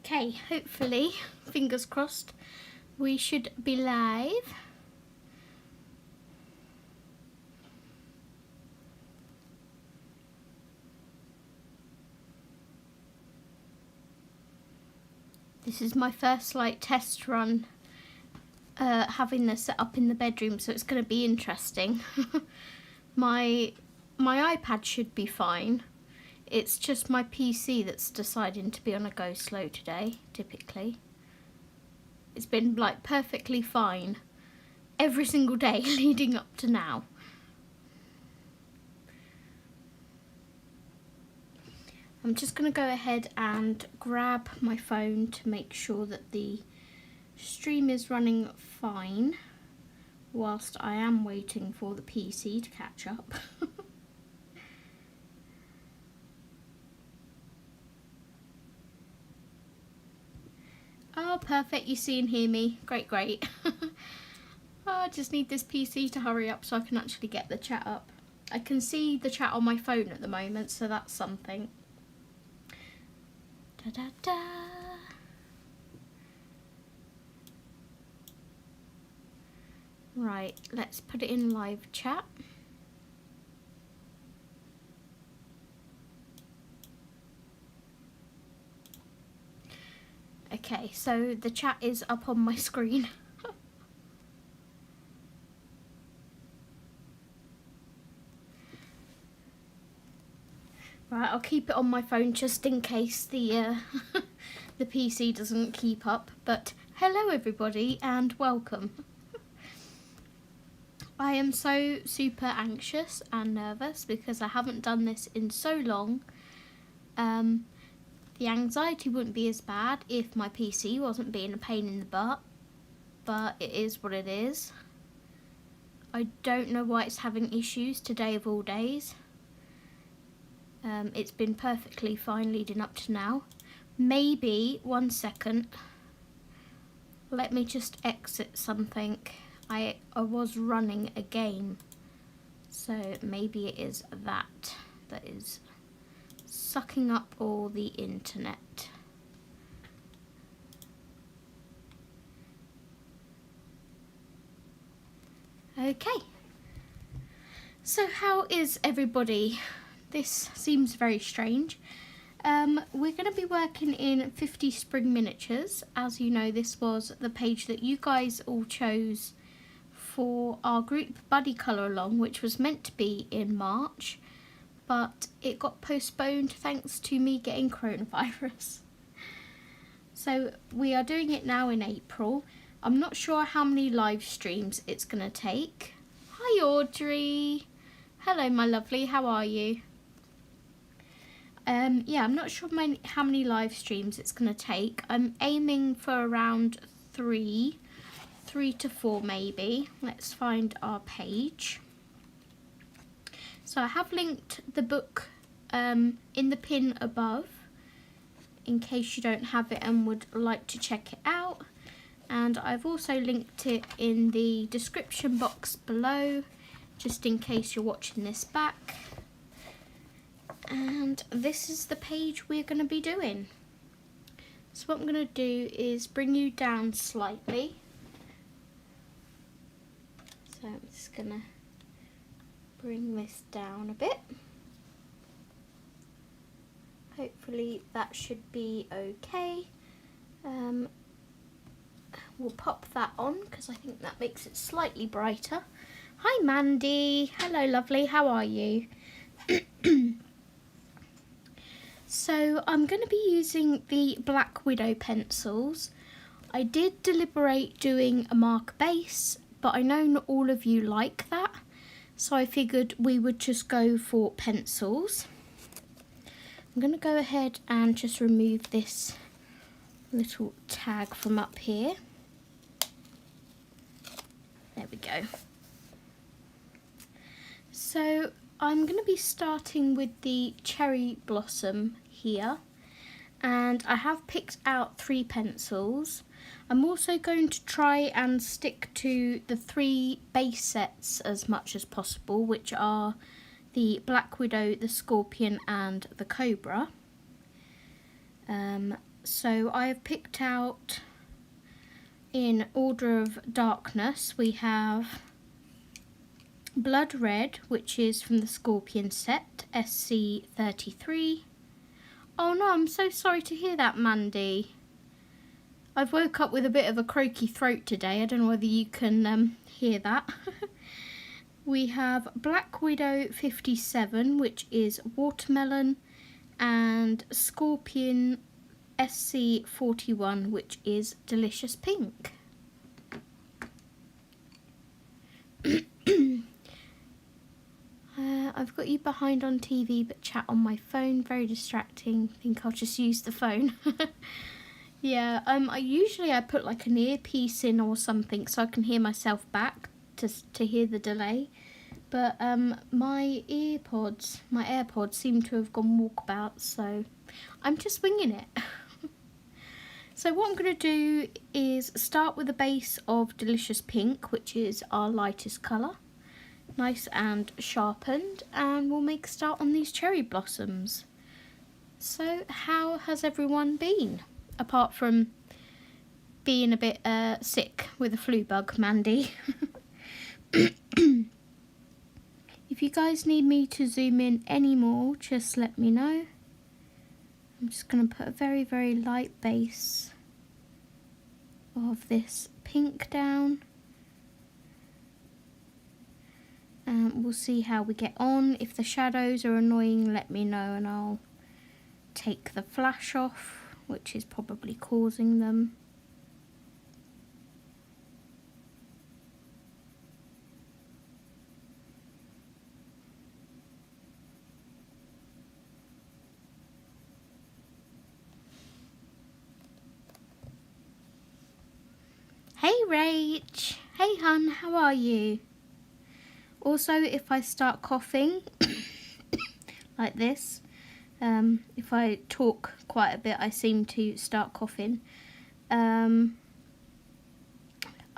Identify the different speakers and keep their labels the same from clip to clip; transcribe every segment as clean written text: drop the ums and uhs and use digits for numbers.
Speaker 1: Okay, hopefully, fingers crossed, we should be live. This is my first test run having this set up in the bedroom, so it's going to be interesting. my iPad should be fine. It's just my PC that's deciding to be on a go slow today, typically. It's been perfectly fine every single day leading up to now. I'm just going to go ahead and grab my phone to make sure that the stream is running fine whilst I am waiting for the PC to catch up. Oh, perfect, you see and hear me. Great, great. Oh, I just need this PC to hurry up so I can actually get the chat up. I can see the chat on my phone at the moment, so that's something. Da da da. Right, let's put it in live chat. Okay, so the chat is up on my screen. Right, I'll keep it on my phone just in case the the PC doesn't keep up. But hello everybody and welcome. I am so super anxious and nervous because I haven't done this in so long. The anxiety wouldn't be as bad if my PC wasn't being a pain in the butt, but it is what it is. I don't know why it's having issues today of all days. It's been perfectly fine leading up to now. Maybe, 1 second, let me just exit something. I was running a game, so maybe it is that is sucking up all the internet. Okay, so how is everybody? This seems very strange. We're going to be working in 50 spring miniatures. As you know, this was the page that you guys all chose for our group buddy colour along, which was meant to be in March, but it got postponed thanks to me getting coronavirus. So we are doing it now in April. I'm not sure how many live streams it's going to take. Hi Audrey. Hello my lovely, how are you? Yeah, I'm not sure how many live streams it's going to take. I'm aiming for around 3 to 4 maybe. Let's find our page. So I have linked the book in the pin above in case you don't have it and would like to check it out. And I've also linked it in the description box below just in case you're watching this back. And this is the page we're going to be doing. So what I'm going to do is bring you down slightly. So I'm just going to bring this down a bit. Hopefully that should be okay. We'll pop that on because I think that makes it slightly brighter. Hi Mandy, hello lovely, how are you? So I'm going to be using the Black Widow pencils. I did deliberate doing a marker base, but I know not all of you like that, so I figured we would just go for pencils. I'm going to go ahead and just remove this little tag from up here. There we go. So I'm going to be starting with the cherry blossom here, and I have picked out 3 pencils. I'm also going to try and stick to the 3 base sets as much as possible, which are the Black Widow, the Scorpion and the Cobra. So I have picked out, in order of darkness, we have Blood Red, which is from the Scorpion set, SC33. Oh no, I'm so sorry to hear that, Mandy. I've woke up with a bit of a croaky throat today. I don't know whether you can hear that. We have Black Widow 57, which is Watermelon, and Scorpion SC41, which is Delicious Pink. I've got you behind on TV but chat on my phone, very distracting. Think I'll just use the phone. Yeah, I usually put like an earpiece in or something so I can hear myself back to hear the delay. But my AirPods seem to have gone walkabout, so I'm just winging it. So what I'm going to do is start with a base of Delicious Pink, which is our lightest colour. Nice and sharpened, and we'll make a start on these cherry blossoms. So how has everyone been? Apart from being a bit sick with a flu bug, Mandy. If you guys need me to zoom in any more, just let me know. I'm just going to put a very, very light base of this pink down. We'll see how we get on. If the shadows are annoying, let me know and I'll take the flash off, which is probably causing them. Hey Rach! Hey hun, how are you? Also, if I start coughing like this, if I talk quite a bit, I seem to start coughing. I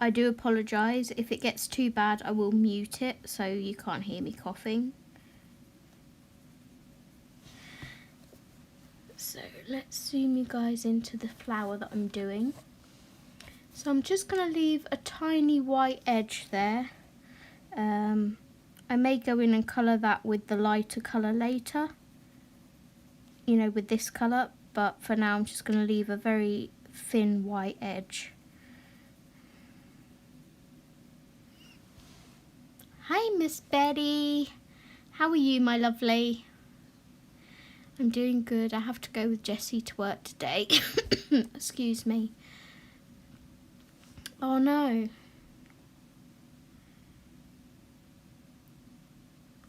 Speaker 1: do apologise. If it gets too bad, I will mute it so you can't hear me coughing. So let's zoom you guys into the flower that I'm doing. So I'm just going to leave a tiny white edge there. I may go in and colour that with the lighter colour later, you know, with this colour, but for now I'm just going to leave a very thin white edge. Hi Miss Betty, how are you, my lovely? I'm doing good. I have to go with Jessie to work today. Excuse me. Oh no.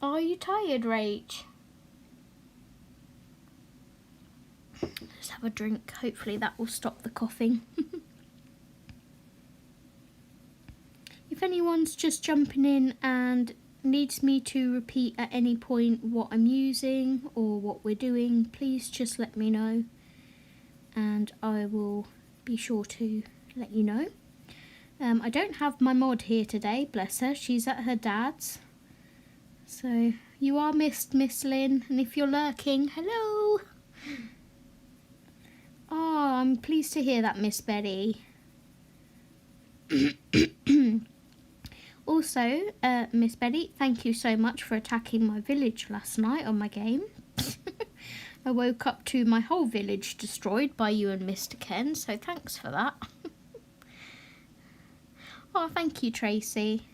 Speaker 1: Are you tired, Rach? Let's have a drink. Hopefully that will stop the coughing. If anyone's just jumping in and needs me to repeat at any point what I'm using or what we're doing, please just let me know and I will be sure to let you know. I don't have my mod here today, bless her. She's at her dad's. So you are missed, Miss Lynn, and if you're lurking, hello. Oh, I'm pleased to hear that, Miss Betty. Also, Miss Betty, thank you so much for attacking my village last night on my game. I woke up to my whole village destroyed by you and Mr. Ken, so thanks for that. Oh, thank you, Tracy.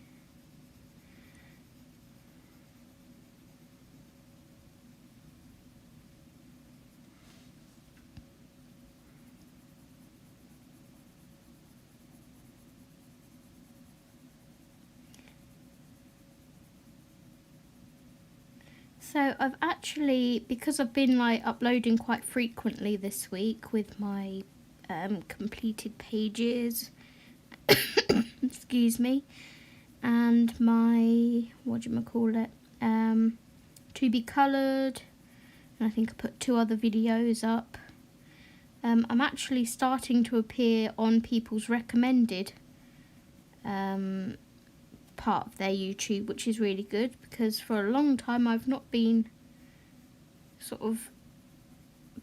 Speaker 1: So I've actually, because I've been like uploading quite frequently this week with my completed pages, excuse me, and my, to be coloured, and I think I put 2 other videos up. I'm actually starting to appear on people's recommended part of their YouTube, which is really good because for a long time I've not been sort of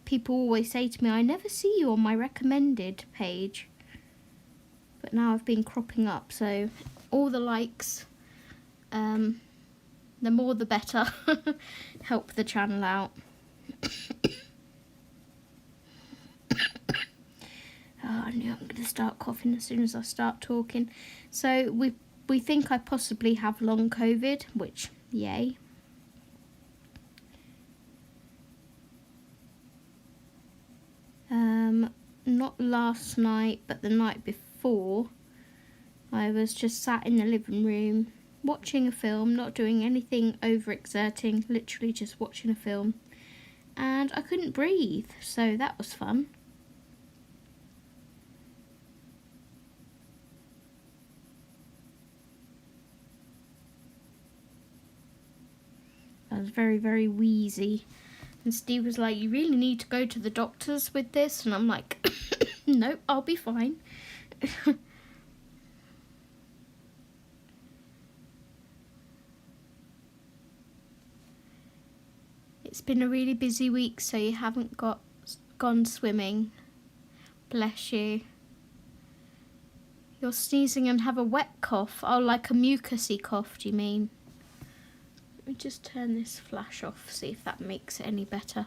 Speaker 1: people always say to me, I never see you on my recommended page. But now I've been cropping up, so all the likes, the more the better, help the channel out. Oh, I knew I'm going to start coughing as soon as I start talking. So we think I possibly have long COVID, which, yay. Not last night, but the night before, I was just sat in the living room watching a film, not doing anything overexerting, literally just watching a film, and I couldn't breathe, so that was fun. I was very, very wheezy. And Steve was like, you really need to go to the doctors with this. And I'm like, nope, I'll be fine. It's been a really busy week, so you haven't gone swimming. Bless you. You're sneezing and have a wet cough. Oh, like a mucousy cough, do you mean? Let me just turn this flash off, see if that makes it any better.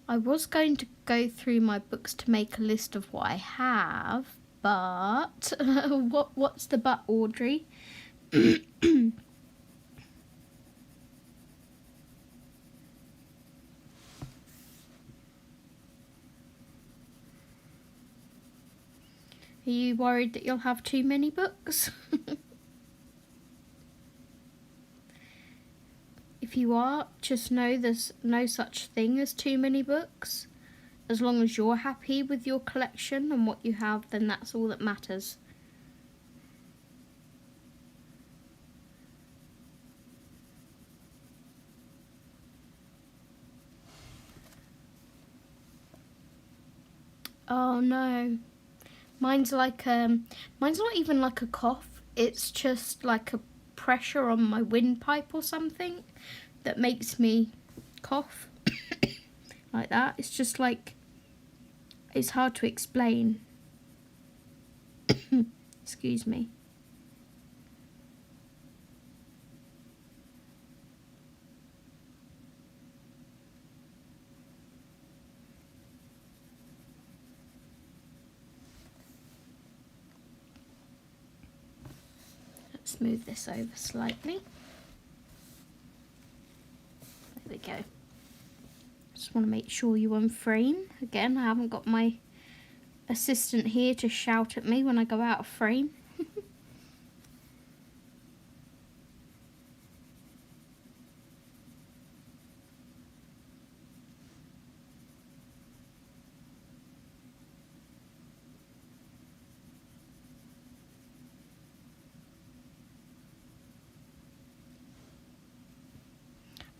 Speaker 1: I was going to go through my books to make a list of what I have, but what's the but, Audrey? Are you worried that you'll have too many books? If you are, just know there's no such thing as too many books. As long as you're happy with your collection and what you have, then that's all that matters. Oh no. Mine's not even like a cough. It's just like a pressure on my windpipe or something that makes me cough like that. It's just like, it's hard to explain. Excuse me. Let's move this over slightly. There we go. Just want to make sure you're on frame. Again, I haven't got my assistant here to shout at me when I go out of frame.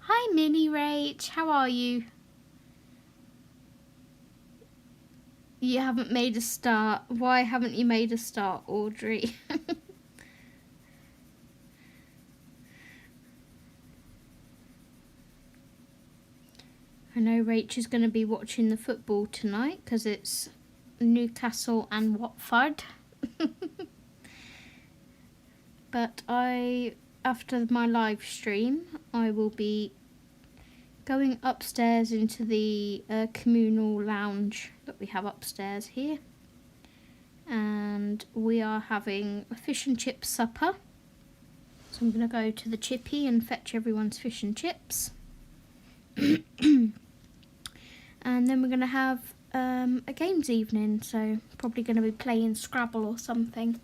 Speaker 1: Hi Mini Rach, how are you? You haven't made a start. Why haven't you made a start, Audrey? I know Rach is going to be watching the football tonight because it's Newcastle and Watford. But after my live stream, I will be going upstairs into the communal lounge that we have upstairs here, and we are having a fish and chip supper. So I'm going to go to the chippy and fetch everyone's fish and chips. And then we're going to have a games evening, so probably going to be playing Scrabble or something.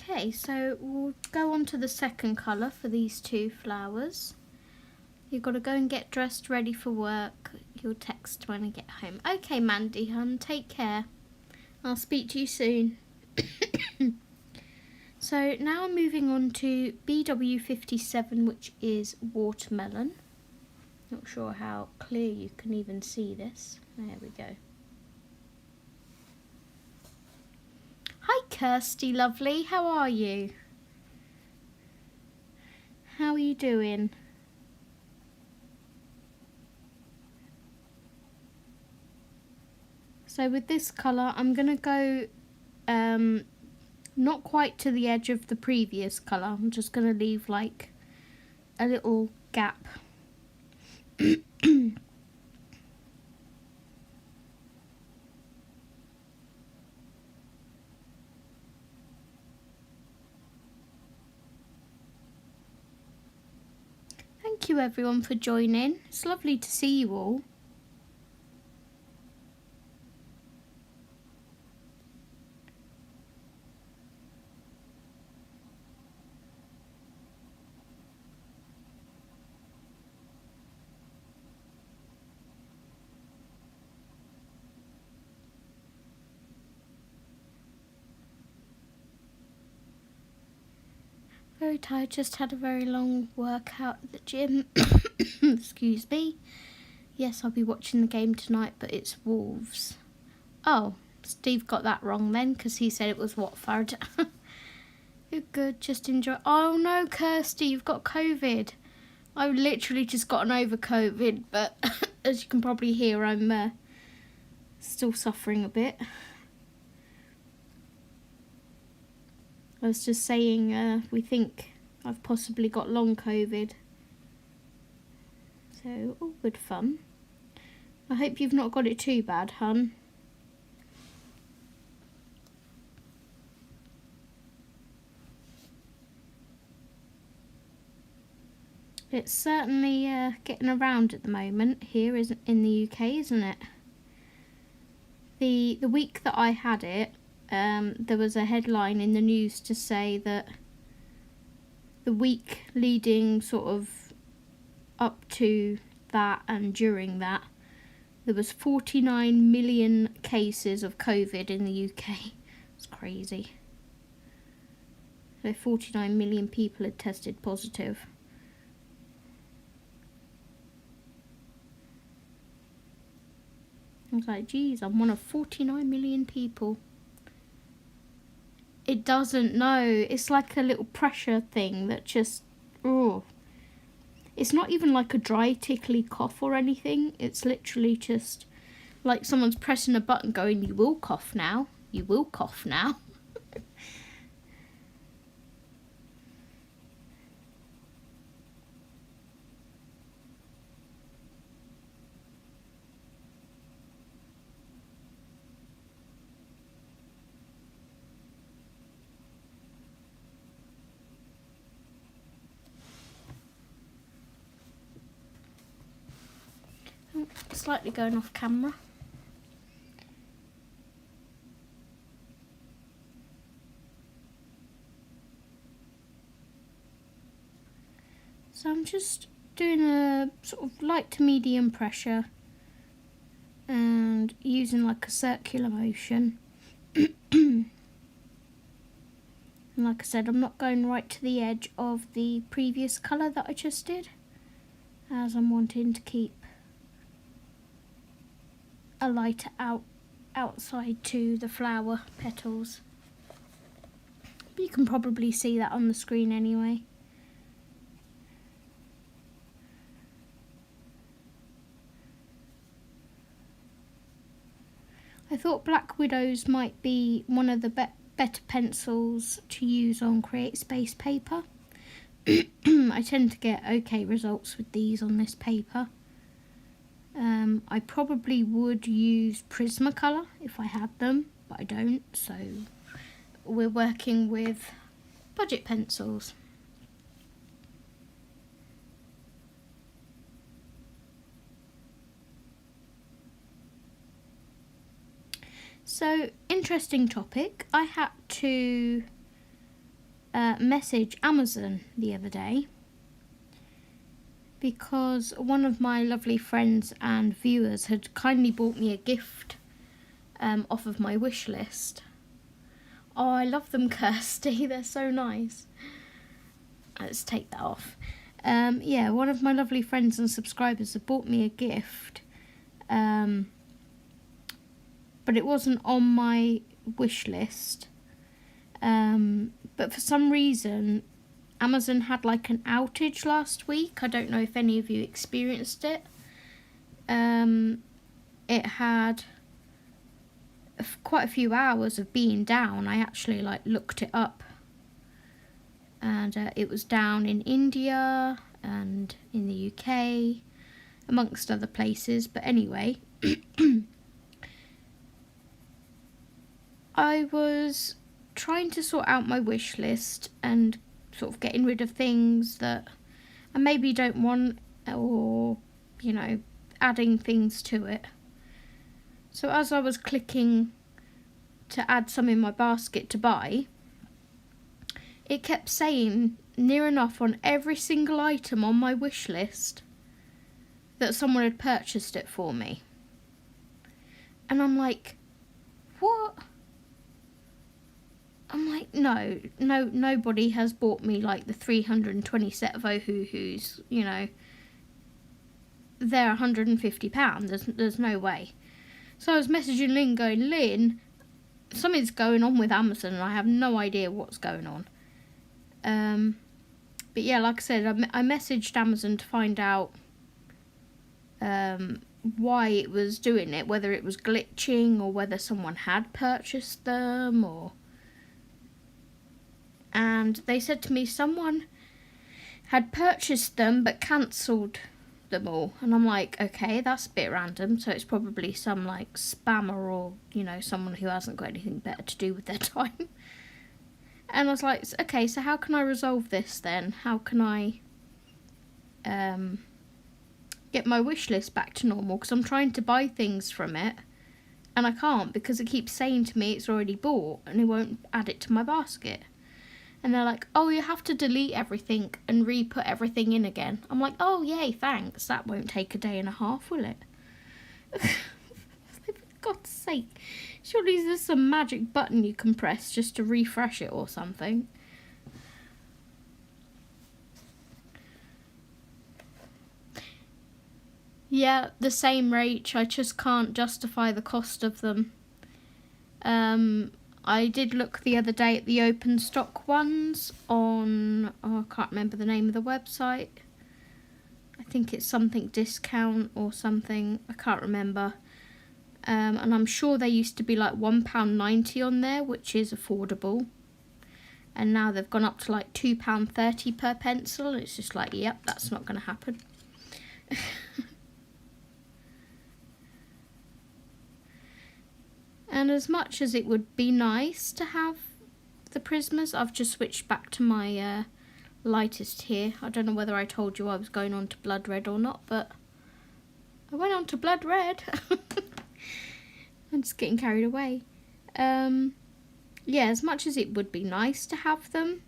Speaker 1: Okay, so we'll go on to the second colour for these two flowers. You've got to go and get dressed, ready for work. You'll text when I get home. Okay, Mandy, hun, take care. I'll speak to you soon. So now I'm moving on to BW57, which is watermelon. Not sure how clear you can even see this. There we go. Hi Kirsty lovely, how are you? How are you doing? So with this colour I'm going to go not quite to the edge of the previous colour. I'm just going to leave like a little gap. Thank you everyone for joining. It's lovely to see you all. Very tired, just had a very long workout at the gym. Excuse me. Yes, I'll be watching the game tonight, but it's Wolves. Oh, Steve got that wrong then, because he said it was Watford. Good, just enjoy. Oh no, Kirsty, you've got COVID. I've literally just gotten over COVID, but as you can probably hear, I'm still suffering a bit. I was just saying, we think I've possibly got long COVID. So, all good fun. I hope you've not got it too bad, hun. It's certainly getting around at the moment here in the UK, isn't it? The week that I had it, there was a headline in the news to say that the week leading sort of up to that and during that, there was 49 million cases of COVID in the UK. It's crazy. So 49 million people had tested positive. I was like, geez, I'm one of 49 million people. It doesn't know. It's like a little pressure thing that just, oh. It's not even like a dry, tickly cough or anything. It's literally just like someone's pressing a button going, you will cough now. You will cough now. Slightly going off camera. So I'm just doing a sort of light to medium pressure and using like a circular motion. And like I said, I'm not going right to the edge of the previous colour that I just did, as I'm wanting to keep a lighter outside to the flower petals. But you can probably see that on the screen anyway. I thought Black Widows might be one of the better pencils to use on Create Space paper. I tend to get okay results with these on this paper. I probably would use Prismacolor if I had them, but I don't, so we're working with budget pencils. So, interesting topic. I had to message Amazon the other day because one of my lovely friends and viewers had kindly bought me a gift off of my wish list. Oh, I love them, Kirsty. They're so nice. Let's take that off. yeah, one of my lovely friends and subscribers have bought me a gift, but it wasn't on my wish list. But for some reason, Amazon had like an outage last week. I don't know if any of you experienced it. It had quite a few hours of being down. I actually like looked it up, and it was down in India and in the UK, amongst other places. But anyway, I was trying to sort out my wish list and sort of getting rid of things that I maybe don't want, or, you know, adding things to it. So as I was clicking to add some in my basket to buy, it kept saying near enough on every single item on my wish list that someone had purchased it for me. And I'm like, what? I'm like, no, nobody has bought me like the 320 set of Ohuhus, you know. They're £150. There's no way. So I was messaging Lynn going, Lynn, something's going on with Amazon and I have no idea what's going on. But yeah, like I said, I messaged Amazon to find out why it was doing it, whether it was glitching or whether someone had purchased them, or... And they said to me someone had purchased them but cancelled them all. And I'm like, okay, that's a bit random. So it's probably some like spammer, or, you know, someone who hasn't got anything better to do with their time. And I was like, okay, so how can I resolve this then? How can I get my wish list back to normal? Because I'm trying to buy things from it and I can't, because it keeps saying to me it's already bought and it won't add it to my basket. And they're like, oh, you have to delete everything and re-put everything in again. I'm like, oh, yay, thanks. That won't take a day and a half, will it? For God's sake. Surely there's some magic button you can press just to refresh it or something. Yeah, the same, Rach. I just can't justify the cost of them. I did look the other day at the open stock ones on, oh, I can't remember the name of the website. I think it's something discount or something. I can't remember. And I'm sure they used to be like £1.90 on there, which is affordable. And now they've gone up to like £2.30 per pencil. And it's just like, yep, that's not going to happen. And as much as it would be nice to have the Prismas, I've just switched back to my lightest here. I don't know whether I told you I was going on to Blood Red or not, but I went on to Blood Red. I'm just getting carried away. Yeah, as much as it would be nice to have them,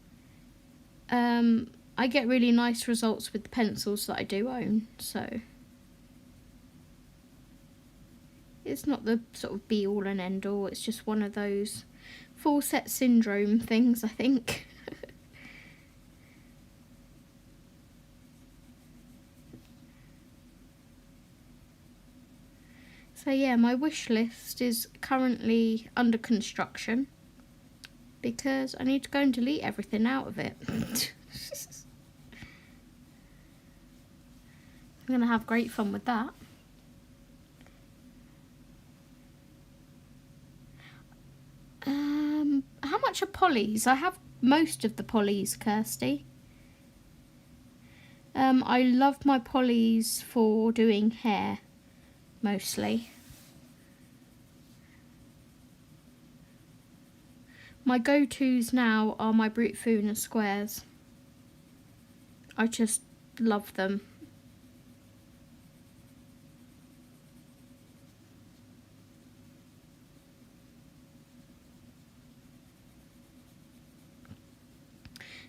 Speaker 1: I get really nice results with the pencils that I do own, so... It's not the sort of be-all and end-all, it's just one of those full set syndrome things, I think. So yeah, my wish list is currently under construction because I need to go and delete everything out of it. I'm going to have great fun with that. How much are polys? I have most of the polys, Kirsty. I love my polys for doing hair, mostly. My go-tos now are my Brute Foona squares. I just love them.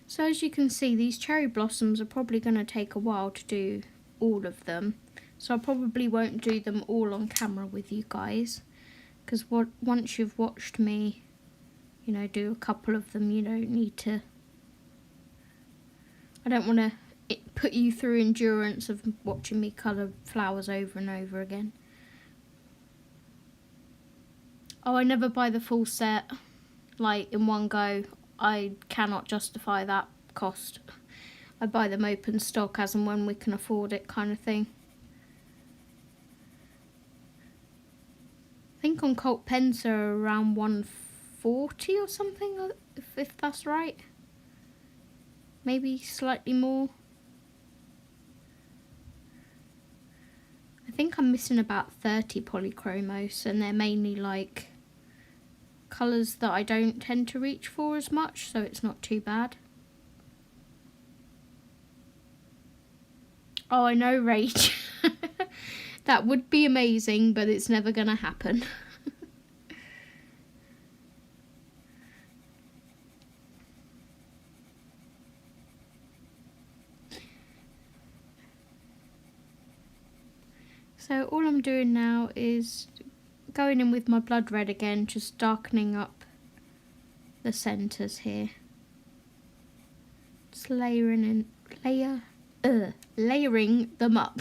Speaker 1: So as you can see, these cherry blossoms are probably going to take a while to do all of them. So I probably won't do them all on camera with you guys. Because once you've watched me, do a couple of them, you don't need to... I don't want to it put you through endurance of watching me colour flowers over and over again. Oh, I never buy the full set, like, in one go. I cannot justify that cost. I buy them open stock as and when we can afford it, kind of thing. I think on Colt pens are around 140 or something, if that's right. Maybe slightly more. I think I'm missing about 30 polychromos, and they're mainly like colours that I don't tend to reach for as much, so it's not too bad. Oh, I know, Rach. That would be amazing, but it's never gonna happen. So all I'm doing now is going in with my blood red again, just darkening up the centres here. Just layering them up.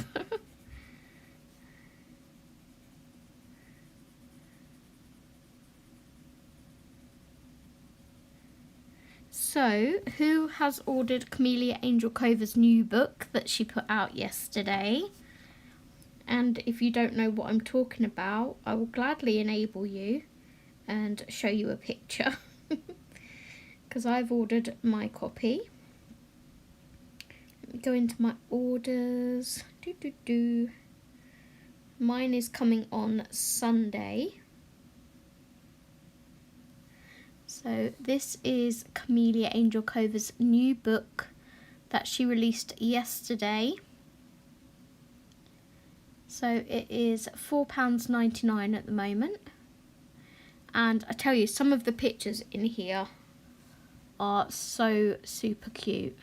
Speaker 1: So, who has ordered Kameliya Angelkova's new book that she put out yesterday? And if you don't know what I'm talking about, I will gladly enable you and show you a picture. Because I've ordered my copy. Let me go into my orders. Mine is coming on Sunday. So this is Kameliya Angelkova's new book that she released yesterday. So it is £4.99 at the moment. And I tell you, some of the pictures in here are so super cute.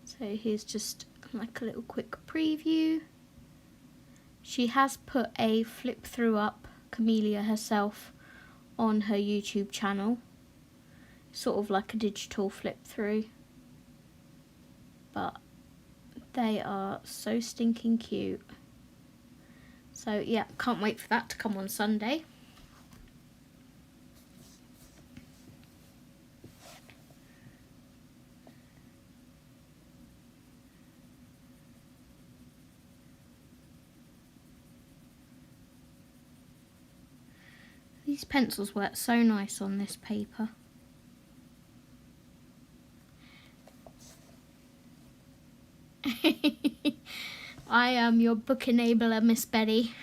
Speaker 1: So here's just like a little quick preview. She has put a flip through up Kameliya herself on her YouTube channel, sort of like a digital flip through, but they are so stinking cute. So yeah, can't wait for that to come on Sunday. These pencils work so nice on this paper. I am your book enabler, Miss Betty.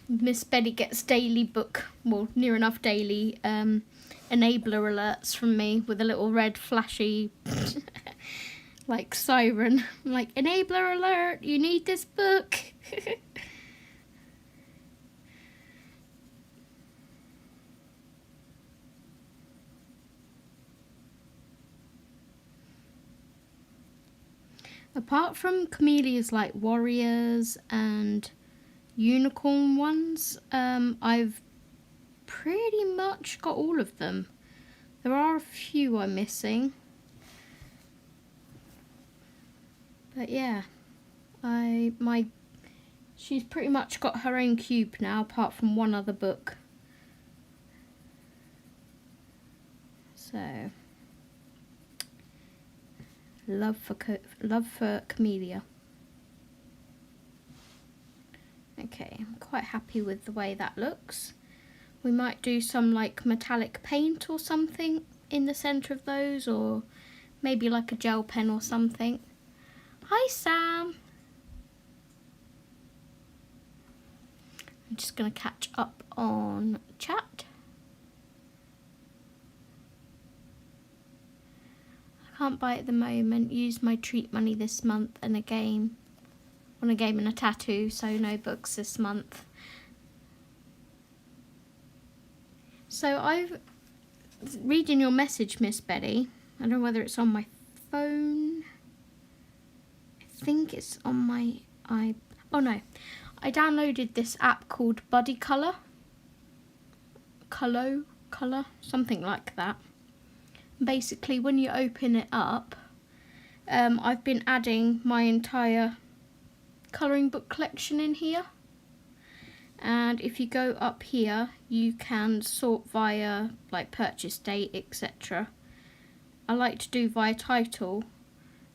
Speaker 1: Miss Betty gets daily book, well, near enough daily, enabler alerts from me with a little red flashy, like, siren. I'm like, enabler alert, you need this book. Apart from Kameliya's like warriors and unicorn ones, I've pretty much got all of them. There are a few I'm missing. But yeah, she's pretty much got her own cube now, apart from one other book. So love for Kameliya. Okay, I'm quite happy with the way that looks. We might do some like metallic paint or something in the centre of those, or maybe like a gel pen or something. Hi Sam! I'm just going to catch up on chat. Can't buy at the moment. Use my treat money this month and a game. On a game and a tattoo, so no books this month. So I've reading your message, Miss Betty. I don't know whether it's on my phone. I think it's on my oh no. I downloaded this app called Buddy Colour, something like that. Basically, when you open it up, I've been adding my entire colouring book collection in here. And if you go up here, you can sort via like purchase date, etc. I like to do via title,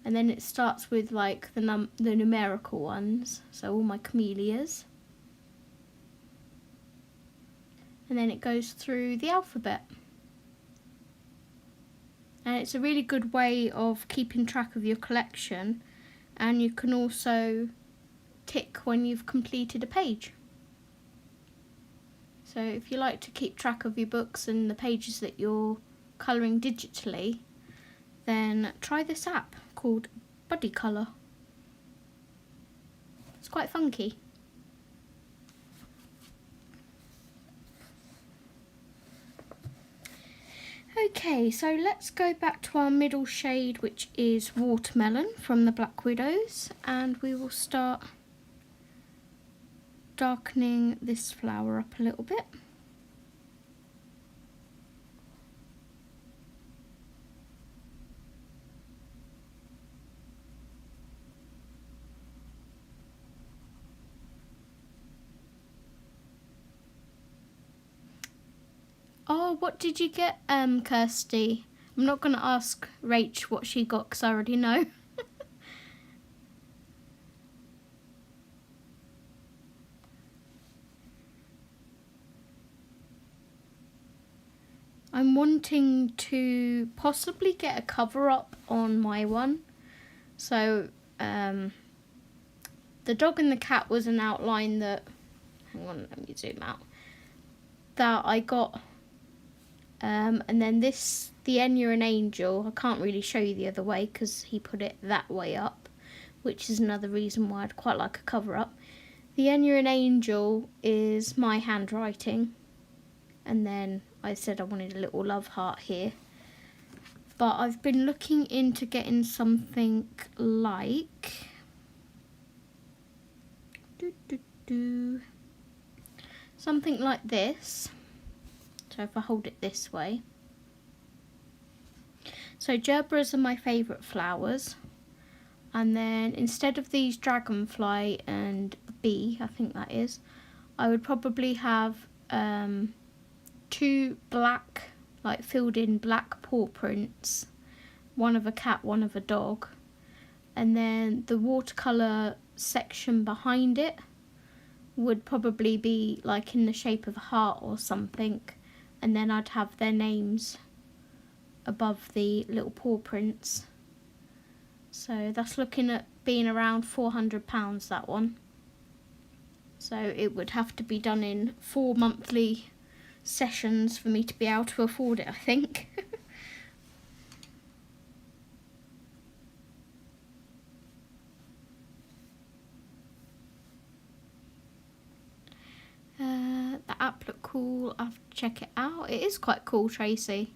Speaker 1: and then it starts with like the numerical ones, so all my Kameliyas. And then it goes through the alphabet. And it's a really good way of keeping track of your collection, and you can also tick when you've completed a page. So if you like to keep track of your books and the pages that you're colouring digitally, then try this app called Buddy Colour. It's quite funky. Okay, so let's go back to our middle shade, which is Watermelon from the Black Widows, and we will start darkening this flower up a little bit. Oh, what did you get, Kirsty? I'm not going to ask Rach what she got because I already know. I'm wanting to possibly get a cover up on my one. So, the dog and the cat was an outline that, hang on, let me zoom out, that I got. And then this, the Enya and Angel, I can't really show you the other way because he put it that way up, which is another reason why I'd quite like a cover up. The Enya and Angel is my handwriting, and then I said I wanted a little love heart here. But I've been looking into getting something like something like this. So if I hold it this way. So gerberas are my favourite flowers. And then instead of these dragonfly and bee, I think that is, I would probably have 2 black, like filled in black paw prints. One of a cat, one of a dog. And then the watercolour section behind it would probably be like in the shape of a heart or something. And then I'd have their names above the little paw prints. So that's looking at being around £400, that one. So it would have to be done in 4 monthly sessions for me to be able to afford it, I think. The app looked cool. I'll have to check it out. It is quite cool, Tracy.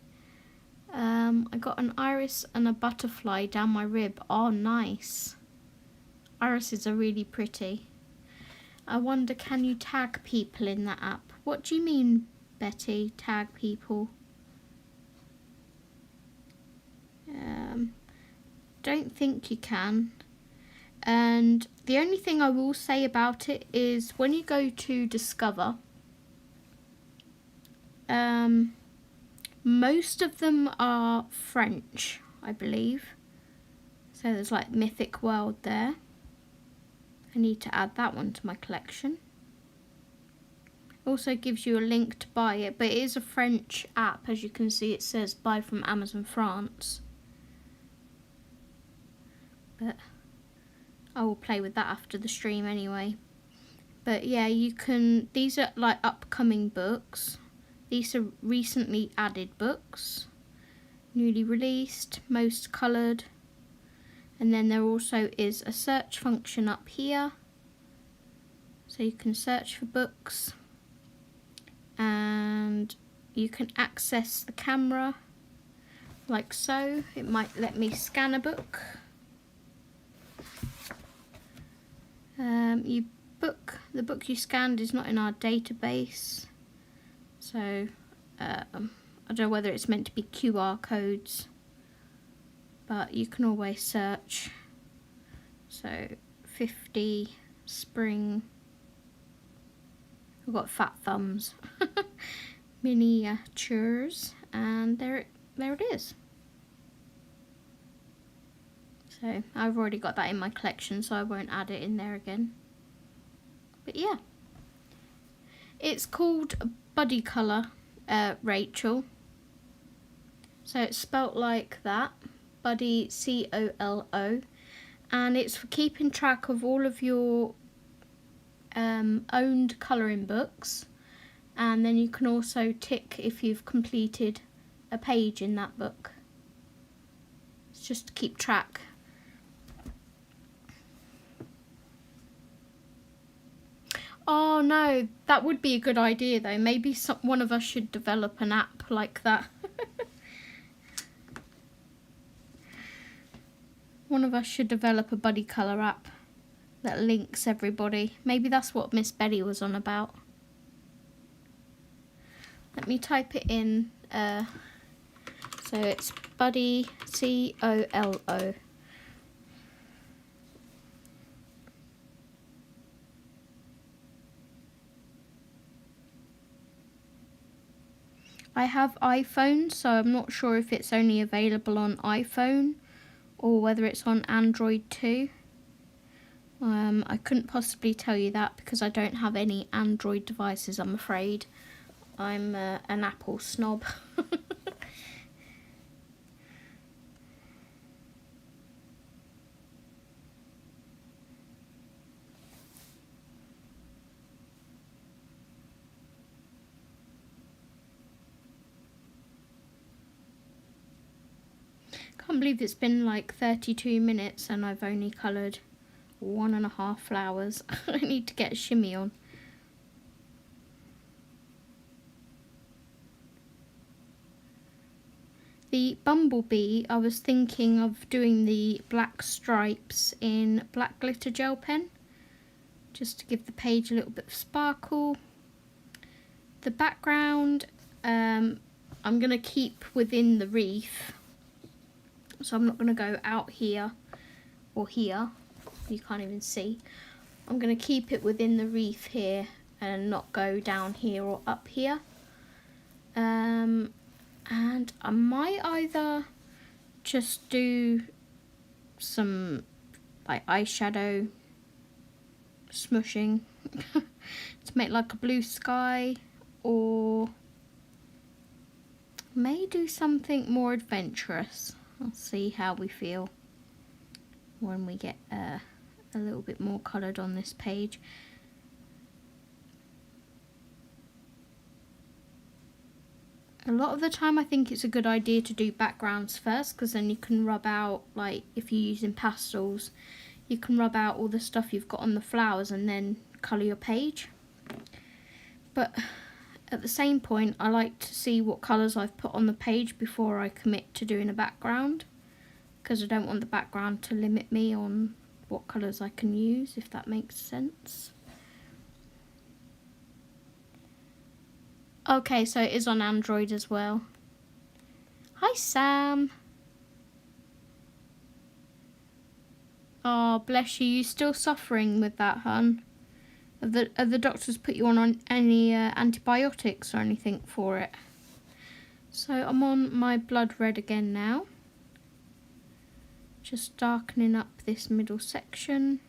Speaker 1: I got an iris and a butterfly down my rib. Oh, nice. Irises are really pretty. I wonder, can you tag people in that app? What do you mean, Betty, tag people? Don't think you can. And the only thing I will say about it is when you go to discover, most of them are French, I believe. So there's like Mythic World there. I need to add that one to my collection. Also gives you a link to buy it, but it is a French app. As you can see, it says buy from Amazon France. But I will play with that after the stream anyway. But yeah, you can, these are like upcoming books. These are recently added books. Newly released, most coloured. And then there also is a search function up here. So you can search for books. And you can access the camera like so. It might let me scan a book. The book you scanned is not in our database, so I I don't know whether it's meant to be QR codes, but you can always search. So 50 spring, I've got fat thumbs, miniatures, and there it is. So I've already got that in my collection, so I won't add it in there again. But yeah, it's called Buddy Colour, Rachel. So it's spelt like that, Buddy, C-O-L-O, and it's for keeping track of all of your owned colouring books, and then you can also tick if you've completed a page in that book. It's just to keep track. Oh no, that would be a good idea though. Maybe one of us should develop an app like that. One of us should develop a buddy colour app that links everybody. Maybe that's what Miss Betty was on about. Let me type it in. So it's Buddy, C-O-L-O. I have iPhone, so I'm not sure if it's only available on iPhone or whether it's on Android too. I couldn't possibly tell you that because I don't have any Android devices, I'm afraid. I'm an Apple snob. Can't believe it's been like 32 minutes and I've only coloured 1.5 flowers. I need to get a shimmy on. The bumblebee, I was thinking of doing the black stripes in black glitter gel pen, just to give the page a little bit of sparkle. The background, I'm going to keep within the wreath. So I'm not going to go out here or here, you can't even see. I'm going to keep it within the wreath here and not go down here or up here. And I might either just do some like eyeshadow smushing to make like a blue sky, or may do something more adventurous. I'll see how we feel when we get a little bit more coloured on this page. A lot of the time I think it's a good idea to do backgrounds first, because then you can rub out, like if you're using pastels, you can rub out all the stuff you've got on the flowers and then colour your page. But at the same point, I like to see what colours I've put on the page before I commit to doing a background, because I don't want the background to limit me on what colours I can use, if that makes sense. Okay, so it is on Android as well. Hi, Sam. Oh, bless you. You still suffering with that, hun? Have the doctors put you on any antibiotics or anything for it? So I'm on my blood red again now. Just darkening up this middle section.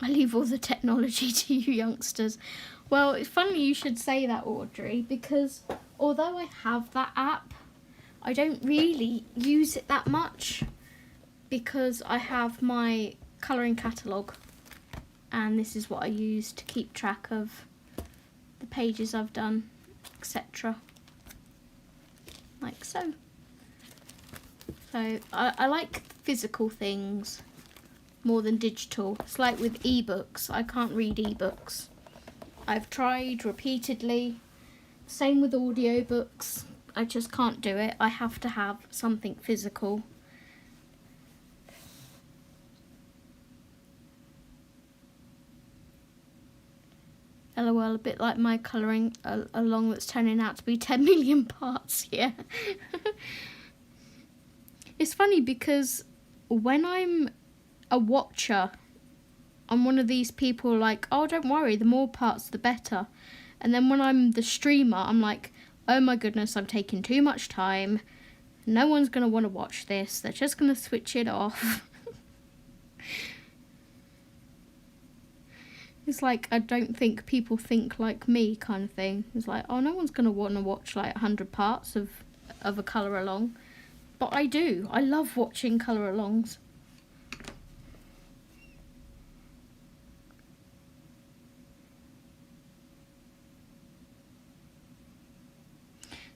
Speaker 1: I leave all the technology to you youngsters. Well, it's funny you should say that, Audrey, because although I have that app, I don't really use it that much, because I have my colouring catalogue, and this is what I use to keep track of the pages I've done, etc. Like so. So I like physical things more than digital. It's like with ebooks. I can't read ebooks. I've tried repeatedly. Same with audiobooks. I just can't do it. I have to have something physical. LOL, a bit like my colouring along that's turning out to be 10 million parts, yeah. It's funny because when I'm a watcher, I'm one of these people like, oh, don't worry, the more parts the better. And then when I'm the streamer, I'm like, oh my goodness, I'm taking too much time. No one's going to want to watch this. They're just going to switch it off. It's like, I don't think people think like me kind of thing. It's like, oh, no one's going to want to watch like 100 parts of a colour along. But I do. I love watching colour alongs.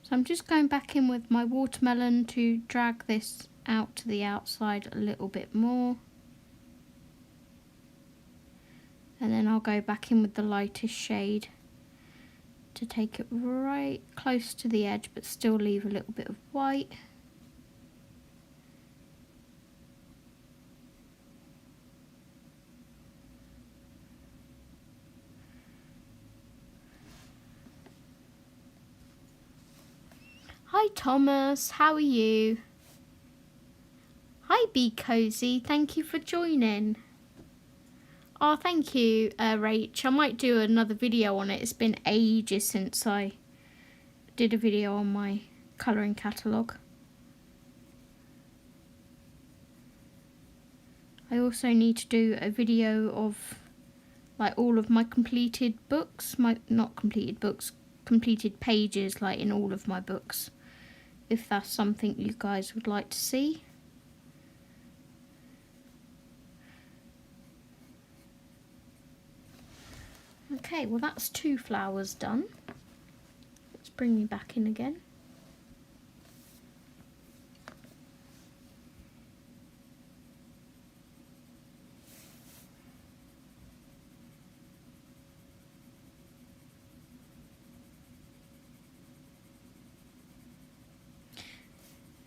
Speaker 1: So I'm just going back in with my watermelon to drag this out to the outside a little bit more. And then I'll go back in with the lightest shade to take it right close to the edge, but still leave a little bit of white. Hi Thomas, how are you? Hi Be Cozy, thank you for joining. Oh, thank you, Rach. I might do another video on it. It's been ages since I did a video on my colouring catalogue. I also need to do a video of like all of my completed books. Not completed books, completed pages, like in all of my books. If that's something you guys would like to see. Okay, well that's 2 flowers done. Let's bring me back in again.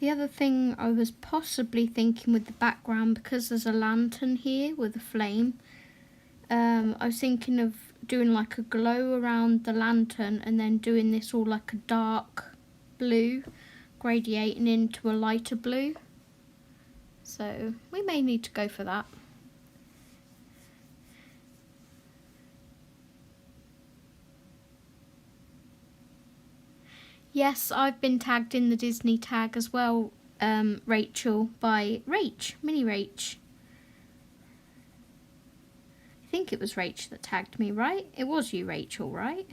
Speaker 1: The other thing I was possibly thinking with the background, because there's a lantern here with a flame, I was thinking of doing like a glow around the lantern and then doing this all like a dark blue gradiating into a lighter blue. So we may need to go for that. Yes, I've been tagged in the Disney tag as well, Rachel, by Rach, Mini Rach. I think it was Rach that tagged me, right? It was you, Rachel, right?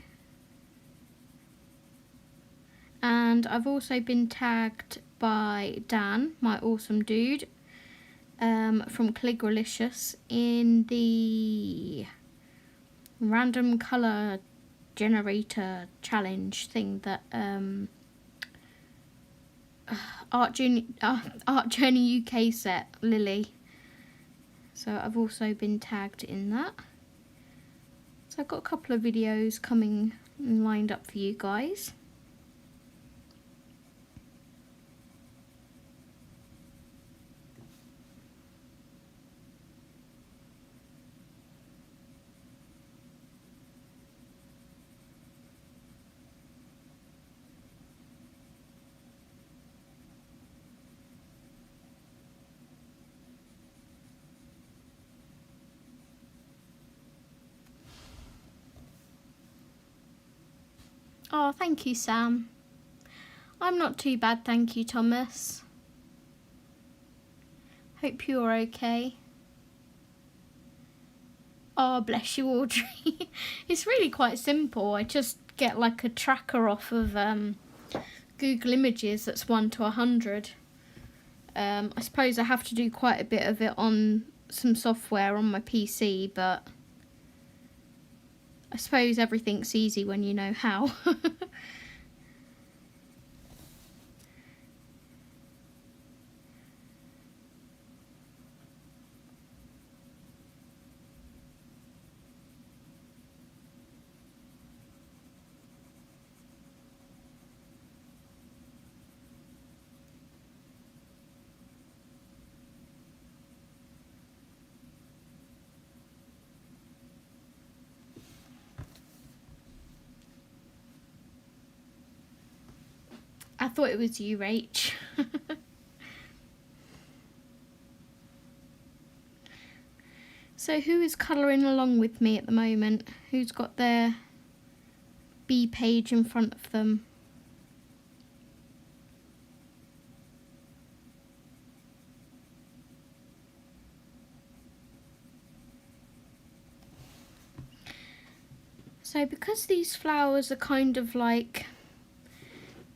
Speaker 1: And I've also been tagged by Dan, my awesome dude, from Caligralicious in the random colour generator challenge thing that Art Journey UK set, Lily. So I've also been tagged in that. So I've got a couple of videos coming and lined up for you guys. Oh, thank you, Sam. I'm not too bad, thank you, Thomas. Hope you're okay. Oh, bless you, Audrey. It's really quite simple. I just get like a tracker off of Google Images that's 1 to 100. I suppose I have to do quite a bit of it on some software on my PC, but I suppose everything's easy when you know how. I thought it was you, Rach. So who is colouring along with me at the moment? Who's got their B page in front of them? So because these flowers are kind of like,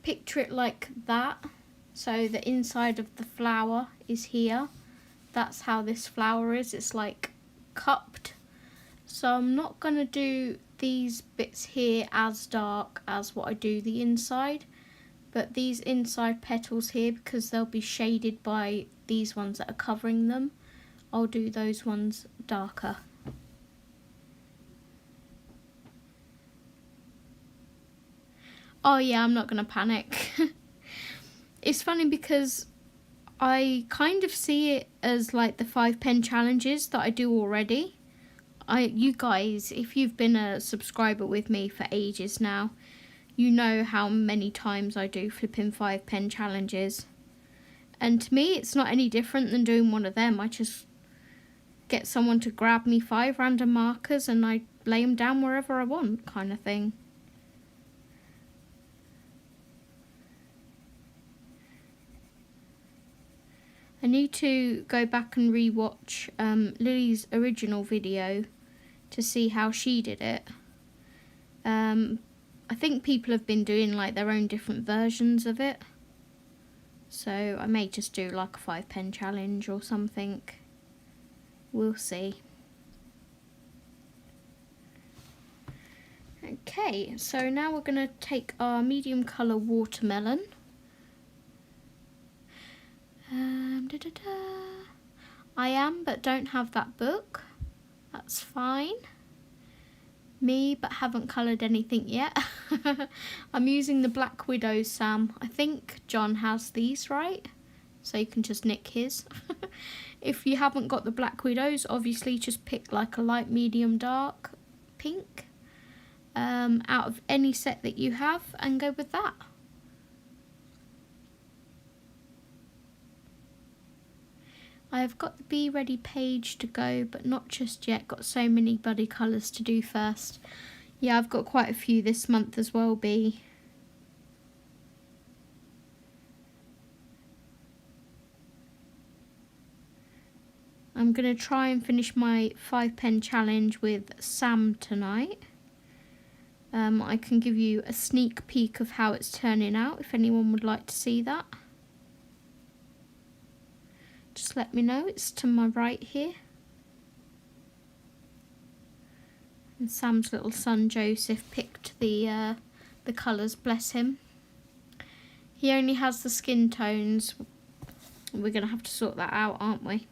Speaker 1: picture it like that. So the inside of the flower is here. That's how this flower is. It's like cupped. So I'm not going to do these bits here as dark as what I do the inside. But these inside petals here, because they'll be shaded by these ones that are covering them, I'll do those ones darker. Oh yeah, I'm not going to panic. It's funny because I kind of see it as like the 5 pen challenges that I do already. You guys, if you've been a subscriber with me for ages now, you know how many times I do flipping 5 pen challenges. And to me, it's not any different than doing one of them. I just get someone to grab me 5 random markers and I lay them down wherever I want, kind of thing. I need to go back and re-watch Lily's original video to see how she did it. I think people have been doing like their own different versions of it. So I may just do like a 5 pen challenge or something. We'll see. Okay, so now we're going to take our medium colour watermelon. I am, but don't have that book. That's fine. Me, but haven't coloured anything yet. I'm using the Black Widows, Sam. I think John has these, right? So you can just nick his. If you haven't got the Black Widows, obviously just pick like a light, medium, dark pink out of any set that you have and go with that. I've got the Be Ready page to go, but not just yet. Got so many bloody colours to do first. Yeah, I've got quite a few this month as well, Bee. I'm going to try and finish my 5 pen challenge with Sam tonight. I can give you a sneak peek of how it's turning out if anyone would like to see that. Just let me know. It's to my right here. And Sam's little son Joseph picked the colours, bless him. He only has the skin tones. We're going to have to sort that out, aren't we?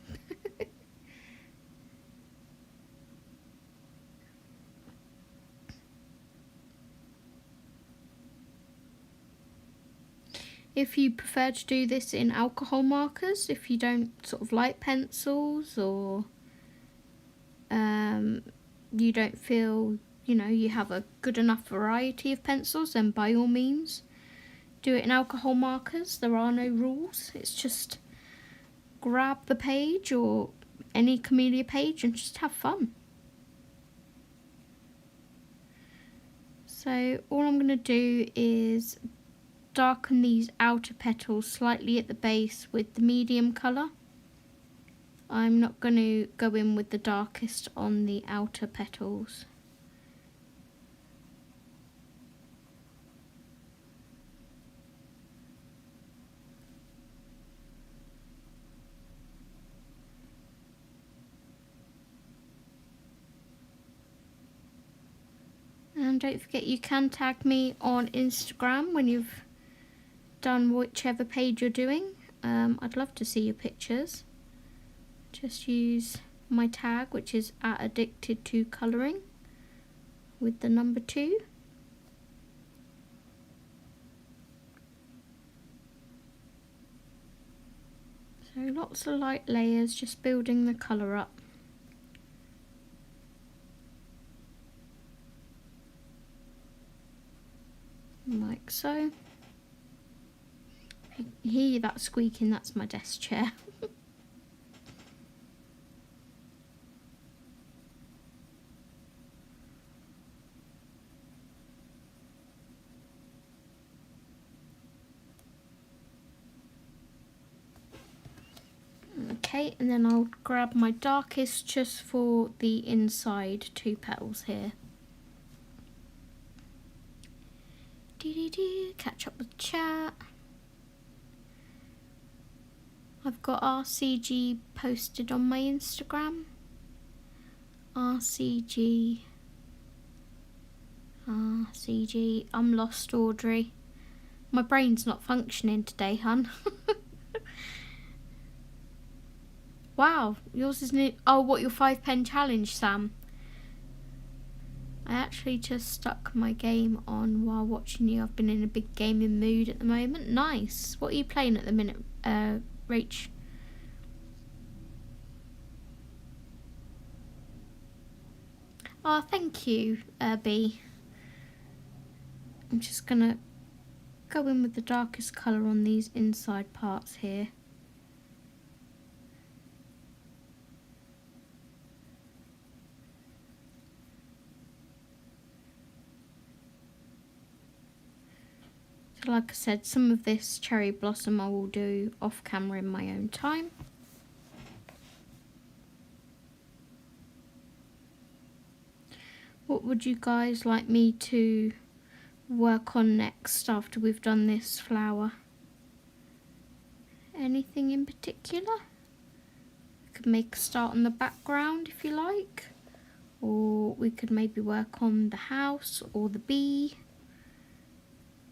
Speaker 1: If you prefer to do this in alcohol markers, if you don't sort of like pencils, or you don't feel, you have a good enough variety of pencils, then by all means do it in alcohol markers. There are no rules. It's just grab the page or any Kameliya page and just have fun. So all I'm going to do is darken these outer petals slightly at the base with the medium colour. I'm not going to go in with the darkest on the outer petals. And don't forget, you can tag me on Instagram when you've done whichever page you're doing. I'd love to see your pictures. Just use my tag, which is @addicted2colouring with the number 2. So lots of light layers, just building the colour up. Like so. If you hear that squeaking, that's my desk chair. Okay, and then I'll grab my darkest just for the inside 2 petals here. Catch up with chat. I've got RCG posted on my Instagram. RCG. I'm lost, Audrey. My brain's not functioning today, hun. Wow, yours is new. Oh, what, your 5-pen challenge, Sam? I actually just stuck my game on while watching you. I've been in a big gaming mood at the moment. Nice. What are you playing at the minute, Rach? Oh, thank you, B. I'm just gonna go in with the darkest colour on these inside parts here. So like I said, some of this cherry blossom I will do off camera in my own time. What would you guys like me to work on next after we've done this flower? Anything in particular? We could make a start on the background if you like, or we could maybe work on the house or the bee.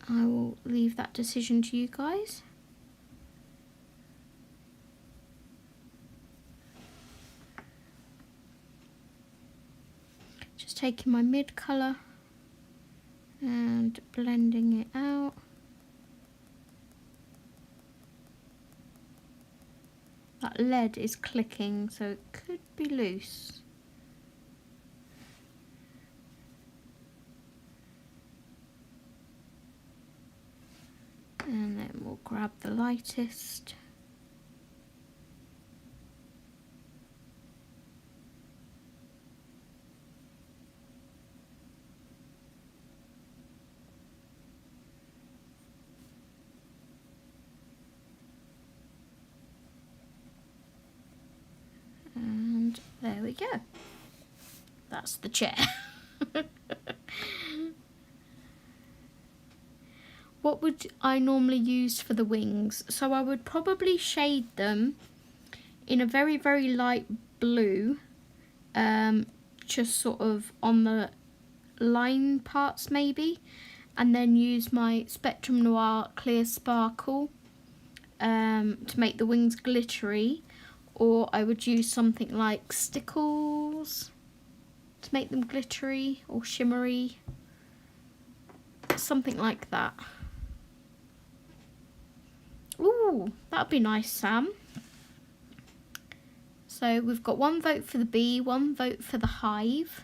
Speaker 1: I will leave that decision to you guys. Just taking my mid colour and blending it out. That lead is clicking, so it could be loose. And then we'll grab the lightest. And there we go. That's the chair. What would I normally use for the wings? So I would probably shade them in a very, very light blue, just sort of on the line parts maybe, and then use my Spectrum Noir Clear Sparkle to make the wings glittery, or I would use something like Stickles to make them glittery or shimmery, something like that. Ooh, that'd be nice, Sam. So we've got 1 vote for the bee, 1 vote for the hive,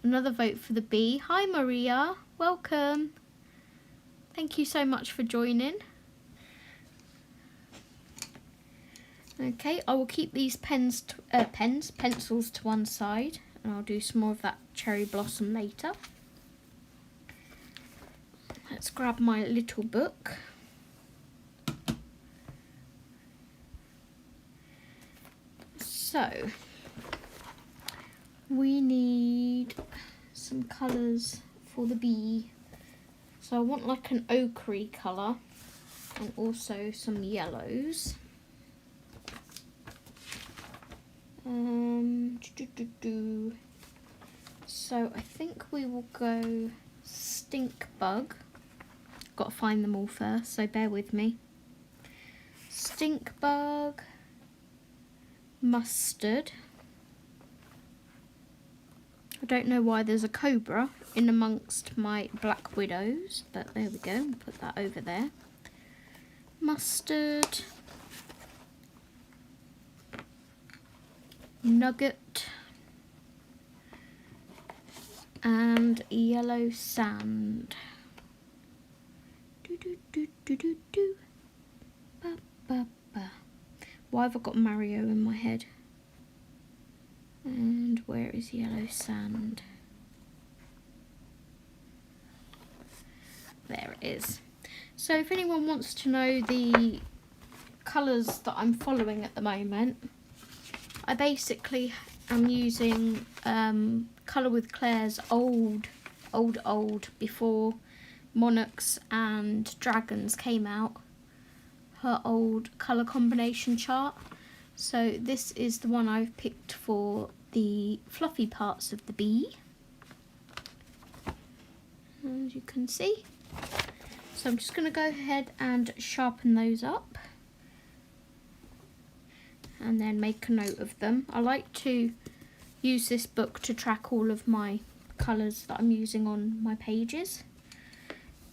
Speaker 1: another vote for the bee. Hi Maria, welcome. Thank you so much for joining. Okay, I will keep these pencils to one side, and I'll do some more of that cherry blossom later. Let's grab my little book. So, we need some colours for the bee. So I want like an ochre colour and also some yellows. So I think we will go stink bug. Got to find them all first, so bear with me. Stink bug, mustard. I don't know why there's a cobra in amongst my black widows, but there we go. We'll put that over there. Mustard, nugget, and yellow sand. Ba, ba, ba. Why have I got Mario in my head? And where is yellow sand? There it is. So if anyone wants to know the colours that I'm following at the moment, I basically am using Colour with Claire's old before Monarchs and Dragons came out, her old colour combination chart. So this is the one I've picked for the fluffy parts of the bee, as you can see. So I'm just going to go ahead and sharpen those up and then make a note of them. I like to use this book to track all of my colours that I'm using on my pages.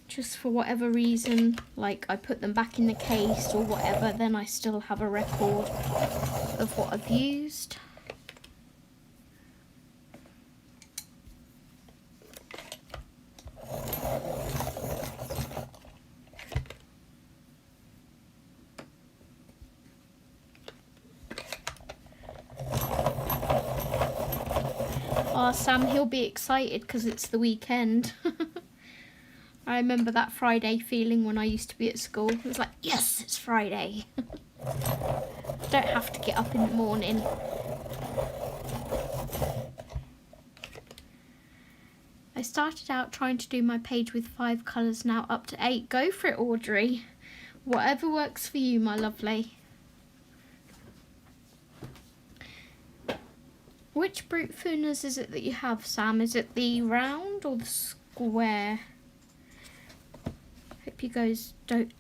Speaker 1: Just for whatever reason, like I put them back in the case or whatever, then I still have a record of what I've used. Oh, Sam, he'll be excited because it's the weekend. I remember that Friday feeling when I used to be at school. It was like, yes, it's Friday. Don't have to get up in the morning. I started out trying to do my page with 5 colours, now up to 8. Go for it, Audrey. Whatever works for you, my lovely. Which brute funas is it that you have, Sam? Is it the round or the square? Hope you guys don't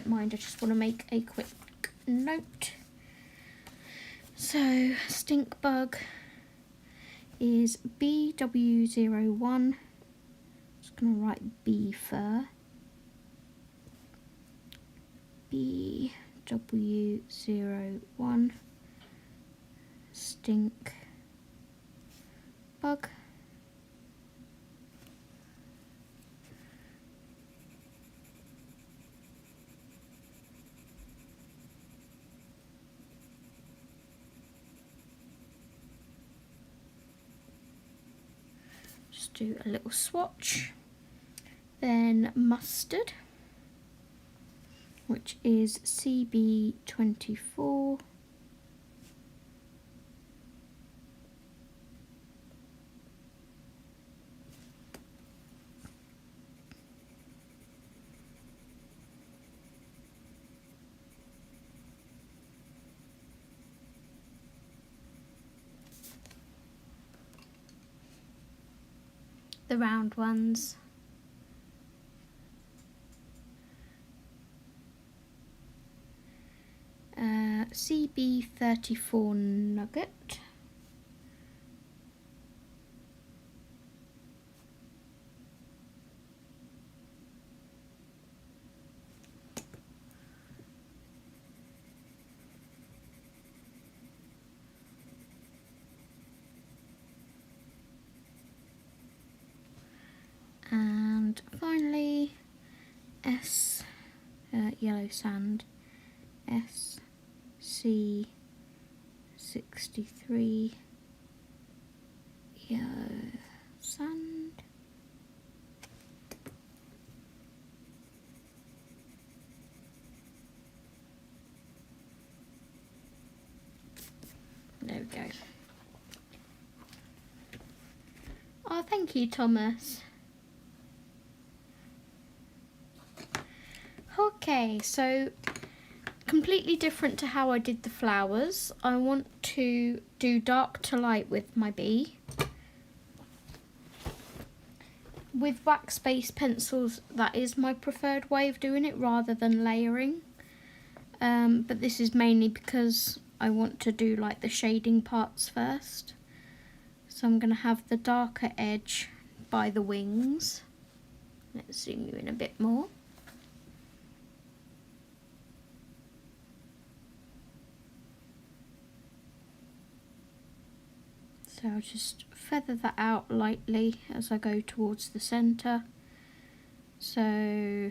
Speaker 1: mind. I just want to make a quick note. So stink bug is BW01. Just gonna write B fur. BW01 stink bug. Just do a little swatch. Then mustard, which is CB24. The round ones. CB34 nugget. And finally, yellow sand, SC63 yellow sand. There we go. Oh, thank you, Thomas. Okay, so completely different to how I did the flowers. I want to do dark to light with my bee. With wax-based pencils, that is my preferred way of doing it rather than layering. But this is mainly because I want to do like the shading parts first. So I'm going to have the darker edge by the wings. Let's zoom you in a bit more. So I'll just feather that out lightly as I go towards the centre. So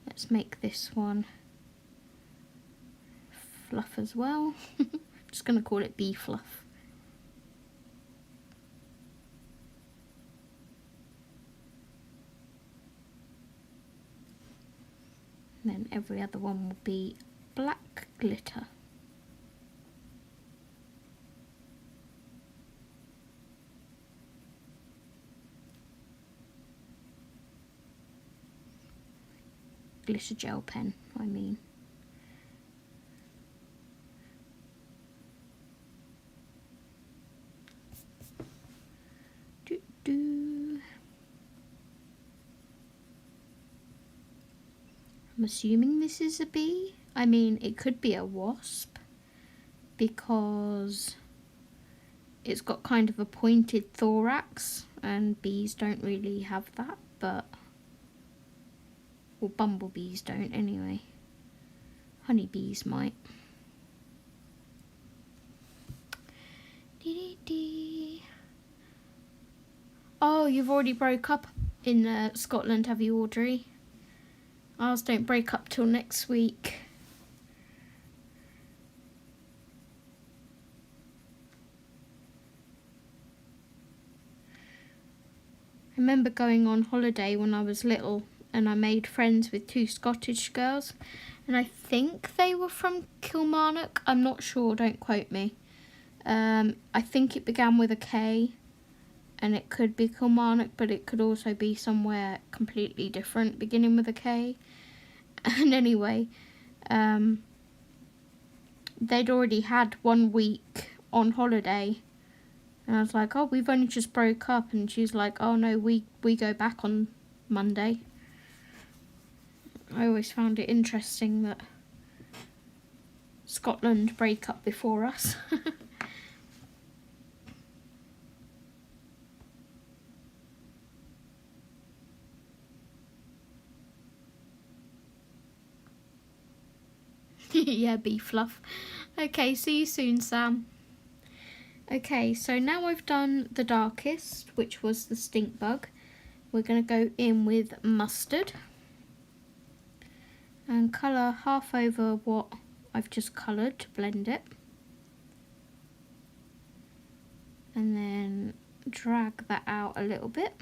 Speaker 1: let's make this one fluff as well. Just going to call it bee fluff. And then every other one will be black glitter. Glitter gel pen, I mean. I'm assuming this is a bee. I mean, it could be a wasp because it's got kind of a pointed thorax and bees don't really have that, but, well, bumblebees don't anyway. Honeybees might. Oh, you've already broke up in Scotland, have you, Audrey? Ours don't break up till next week. I remember going on holiday when I was little and I made friends with 2 Scottish girls, and I think they were from Kilmarnock. I'm not sure, don't quote me. I think it began with a K, and it could be Kilmarnock, but it could also be somewhere completely different beginning with a K. And anyway, they'd already had 1 week on holiday, and I was like, oh, we've only just broke up, and she's like, oh no, we go back on Monday. I always found it interesting that Scotland break up before us. Yeah, bee fluff. Okay, see you soon, Sam. Okay, so now I've done the darkest, which was the stink bug. We're going to go in with mustard and colour half over what I've just coloured to blend it. And then drag that out a little bit.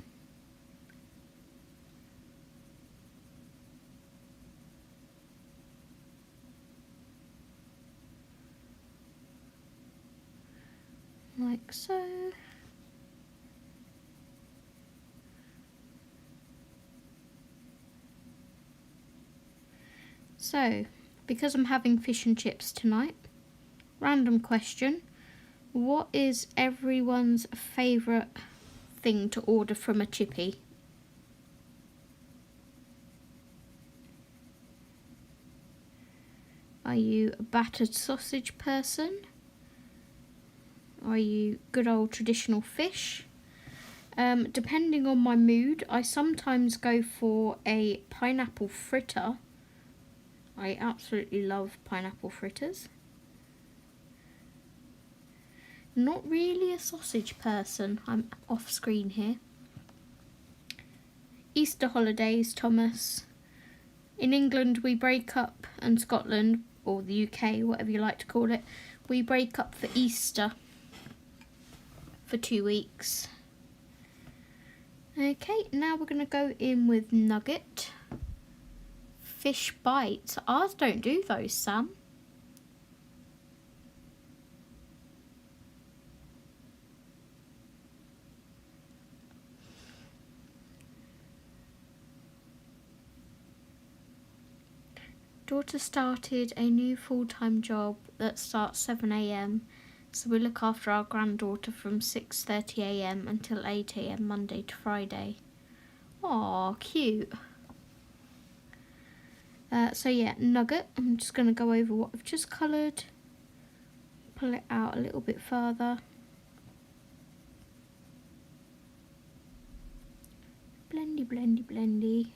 Speaker 1: Like so. So, because I'm having fish and chips tonight, random question, what is everyone's favourite thing to order from a chippy? Are you a battered sausage person? Are you good old traditional fish? Depending on my mood, I sometimes go for a pineapple fritter. I absolutely love pineapple fritters. Not really a sausage person. I'm off screen here. Easter holidays, Thomas. In England we break up, and Scotland, or the UK, whatever you like to call it, we break up for Easter for 2 weeks. Okay, now we're going to go in with nugget. Fish bites. Ours don't do those, Sam. Daughter started a new full-time job that starts 7 AM, so we look after our granddaughter from 6:30 AM until 8 AM Monday to Friday. Aw, cute. So yeah, nugget. I'm just going to go over what I've just coloured. Pull it out a little bit further. Blendy, blendy, blendy.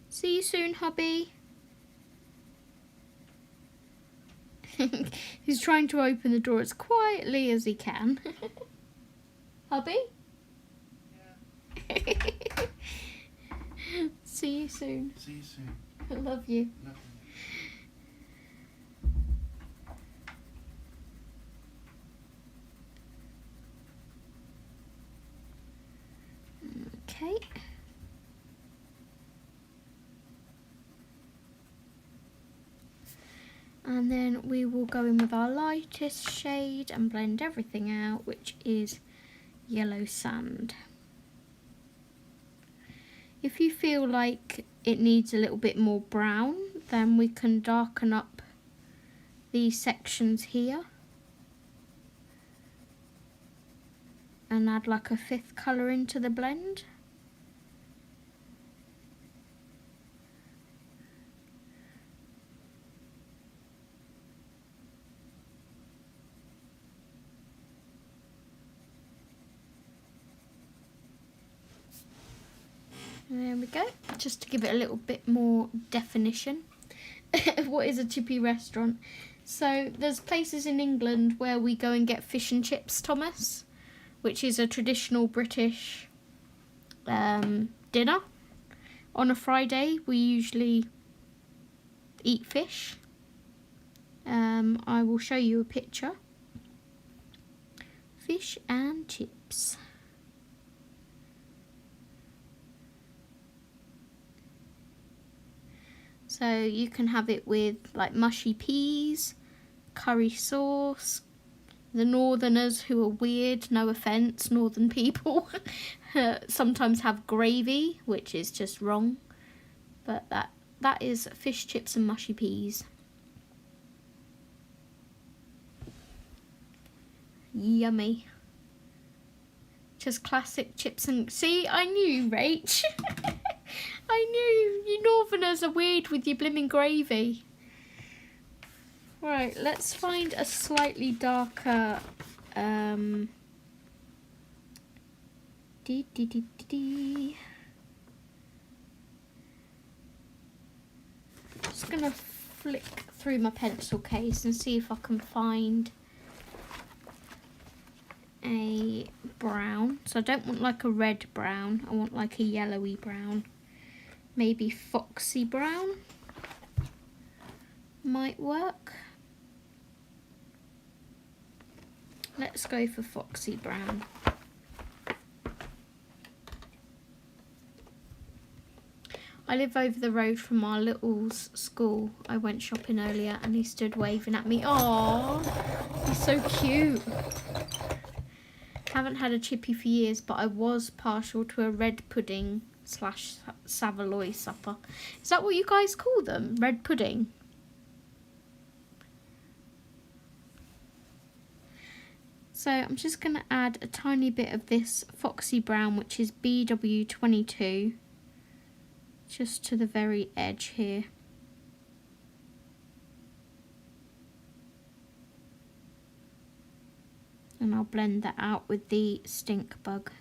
Speaker 1: See you soon, hubby. He's trying to open the door as quietly as he can. Hubby? Yeah. See you soon.
Speaker 2: See you soon.
Speaker 1: I love you.
Speaker 2: Love
Speaker 1: you. Okay. And then we will go in with our lightest shade and blend everything out, which is yellow sand. If you feel like it needs a little bit more brown, then we can darken up these sections here and add like a 5th colour into the blend. There we go, just to give it a little bit more definition. What is a chippy restaurant? So there's places in England where we go and get fish and chips, Thomas, which is a traditional British dinner. On a Friday we usually eat fish. I will show you a picture. Fish and chips. So you can have it with like mushy peas, curry sauce. The northerners who are weird, no offence, northern people, sometimes have gravy, which is just wrong. But that is fish chips and mushy peas. Yummy. Just classic chips and... See, I knew, Rach. I knew. You northerners are weird with your blimmin' gravy. Right, let's find a slightly darker... Just going to flick through my pencil case and see if I can find a brown. So I don't want like a red brown, I want like a yellowy brown. Maybe foxy brown might work. Let's go for foxy brown. I live over the road from our little's school. I went shopping earlier and he stood waving at me. Aww, he's so cute. Haven't had a chippy for years, but I was partial to a red pudding / Savoy supper. Is that what you guys call them? Red pudding? So I'm just going to add a tiny bit of this foxy brown, which is BW22, just to the very edge here. And I'll blend that out with the stink bug.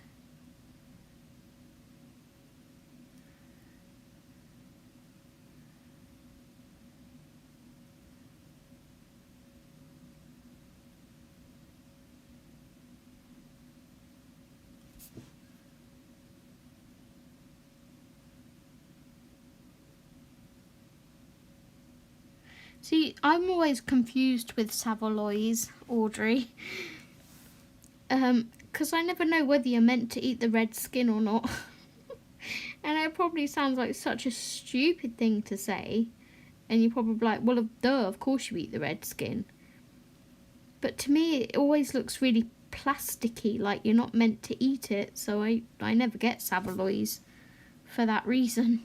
Speaker 1: See, I'm always confused with Savoys, Audrey. Because I never know whether you're meant to eat the red skin or not. And it probably sounds like such a stupid thing to say. And you're probably like, well, duh, of course you eat the red skin. But to me, it always looks really plasticky, like you're not meant to eat it. So I never get Savoys for that reason.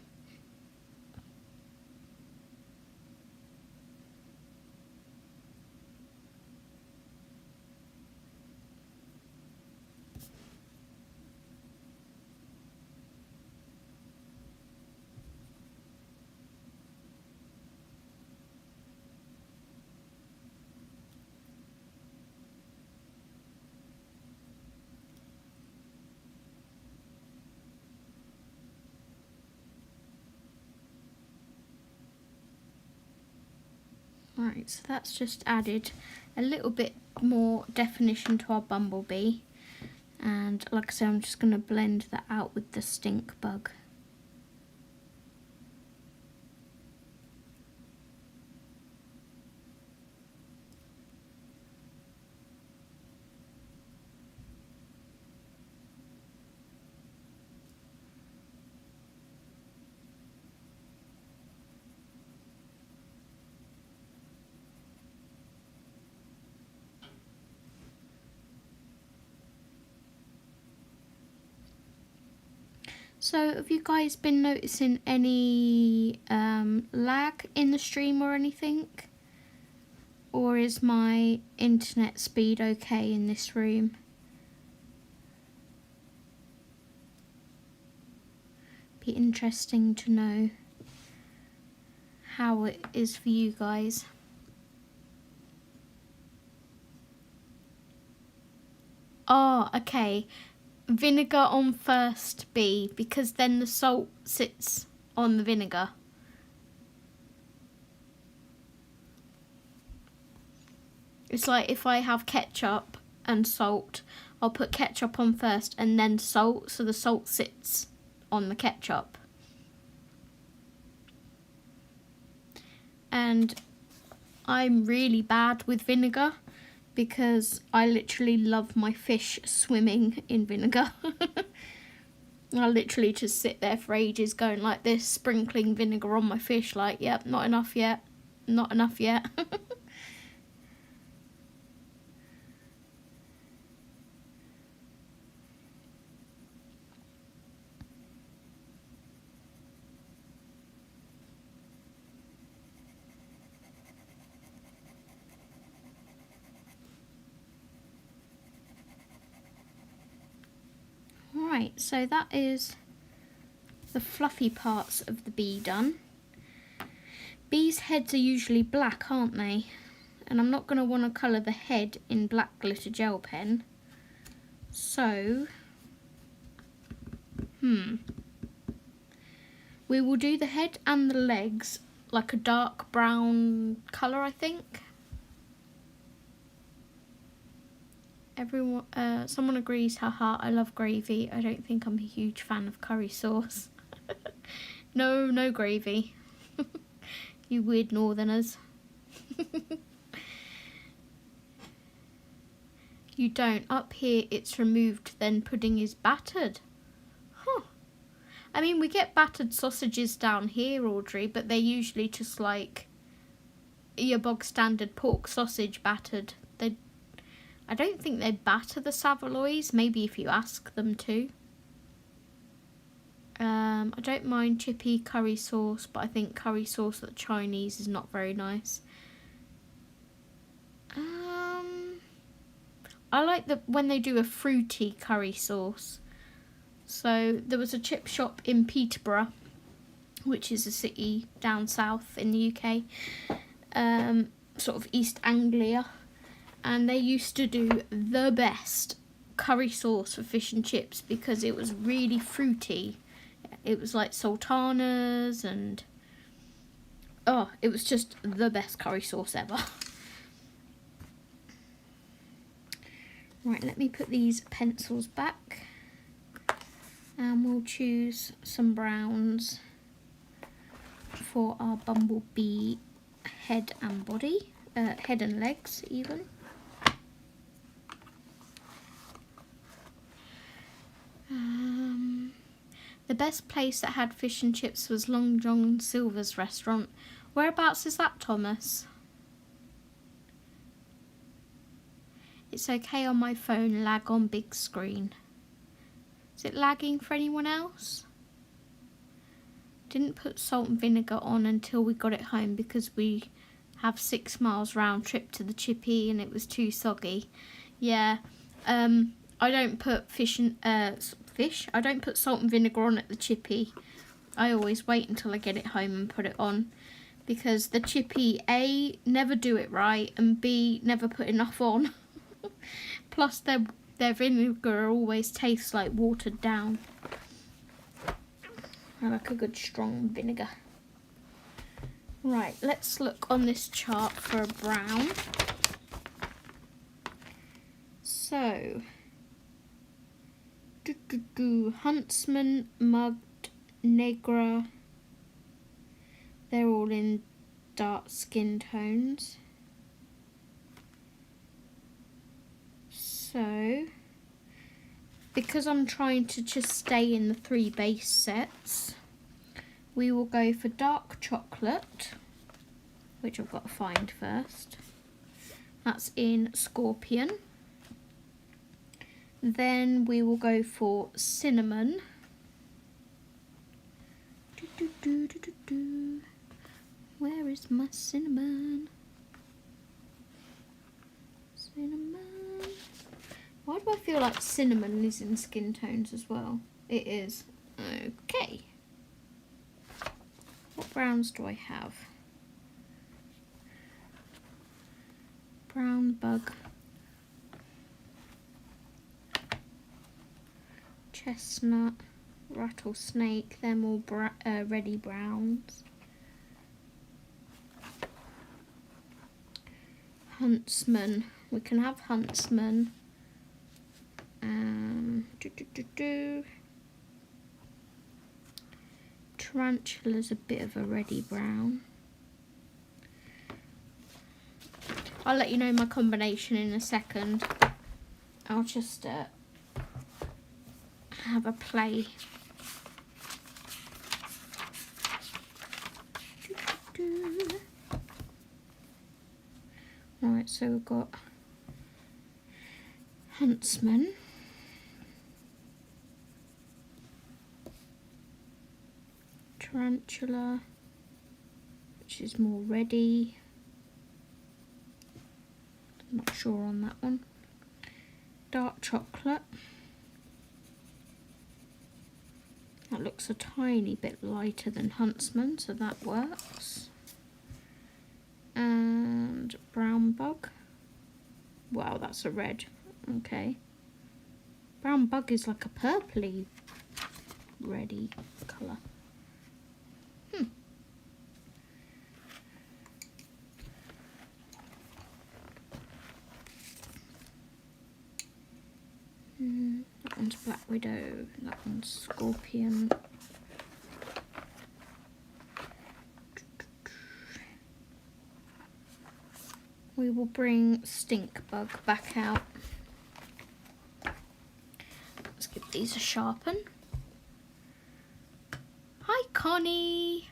Speaker 1: Right, so that's just added a little bit more definition to our bumblebee. And like I said, I'm just going to blend that out with the stink bug. So have you guys been noticing any lag in the stream or anything? Or is my internet speed okay in this room? Be interesting to know how it is for you guys. Oh, okay. Vinegar on first bee, because then the salt sits on the vinegar. It's like if I have ketchup and salt, I'll put ketchup on first and then salt, so the salt sits on the ketchup. And I'm really bad with vinegar, because I literally love my fish swimming in vinegar. I literally just sit there for ages going like this, sprinkling vinegar on my fish like, yep, not enough yet, not enough yet. Right, so that is the fluffy parts of the bee done. Bees' heads are usually black, aren't they? And I'm not going to want to colour the head in black glitter gel pen. So, we will do the head and the legs like a dark brown colour, I think. Everyone, someone agrees, haha, I love gravy. I don't think I'm a huge fan of curry sauce. No gravy. You weird northerners. You don't. Up here it's removed, then pudding is battered. Huh. I mean, we get battered sausages down here, Audrey, but they're usually just like your bog standard pork sausage battered. I don't think they batter the Savoys, maybe if you ask them to. I don't mind chippy curry sauce, but I think curry sauce at the Chinese is not very nice. I like when they do a fruity curry sauce. So there was a chip shop in Peterborough, which is a city down south in the UK, sort of East Anglia. And they used to do the best curry sauce for fish and chips because it was really fruity. It was like sultanas and it was just the best curry sauce ever. Right, let me put these pencils back and we'll choose some browns for our bumblebee head and body, head and legs even. The best place that had fish and chips was Long John Silver's restaurant. Whereabouts is that, Thomas? It's okay on my phone, lag on big screen. Is it lagging for anyone else? Didn't put salt and vinegar on until we got it home because we have 6 miles round trip to the chippy and it was too soggy. Yeah, I don't put I don't put salt and vinegar on at the chippy. I always wait until I get it home and put it on because the chippy A, never do it right, and B, never put enough on. Plus their vinegar always tastes like watered down. I like a good strong vinegar. Right, let's look on this chart for a brown. So, Huntsman, Mugged, Negra, they're all in dark skin tones. So, because I'm trying to just stay in the 3 base sets, we will go for dark chocolate, which I've got to find first. That's in Scorpion. Then we will go for cinnamon. Where is my cinnamon? Cinnamon. Why do I feel like cinnamon is in skin tones as well? It is. Okay. What browns do I have? Brown bug. Chestnut. Rattlesnake. Them all reddy browns. Huntsman. We can have Huntsman. Tarantula's a bit of a reddy brown. I'll let you know my combination in a second. I'll just have a play. Right, so we've got Huntsman. Tarantula, which is more reddy. I'm not sure on that one. Dark chocolate. That looks a tiny bit lighter than Huntsman, so that works. And brown bug. Wow, that's a red. Okay. Brown bug is like a purpley, reddy colour. That one's Black Widow, that one's Scorpion. We will bring Stink Bug back out. Let's give these a sharpen. Hi Connie!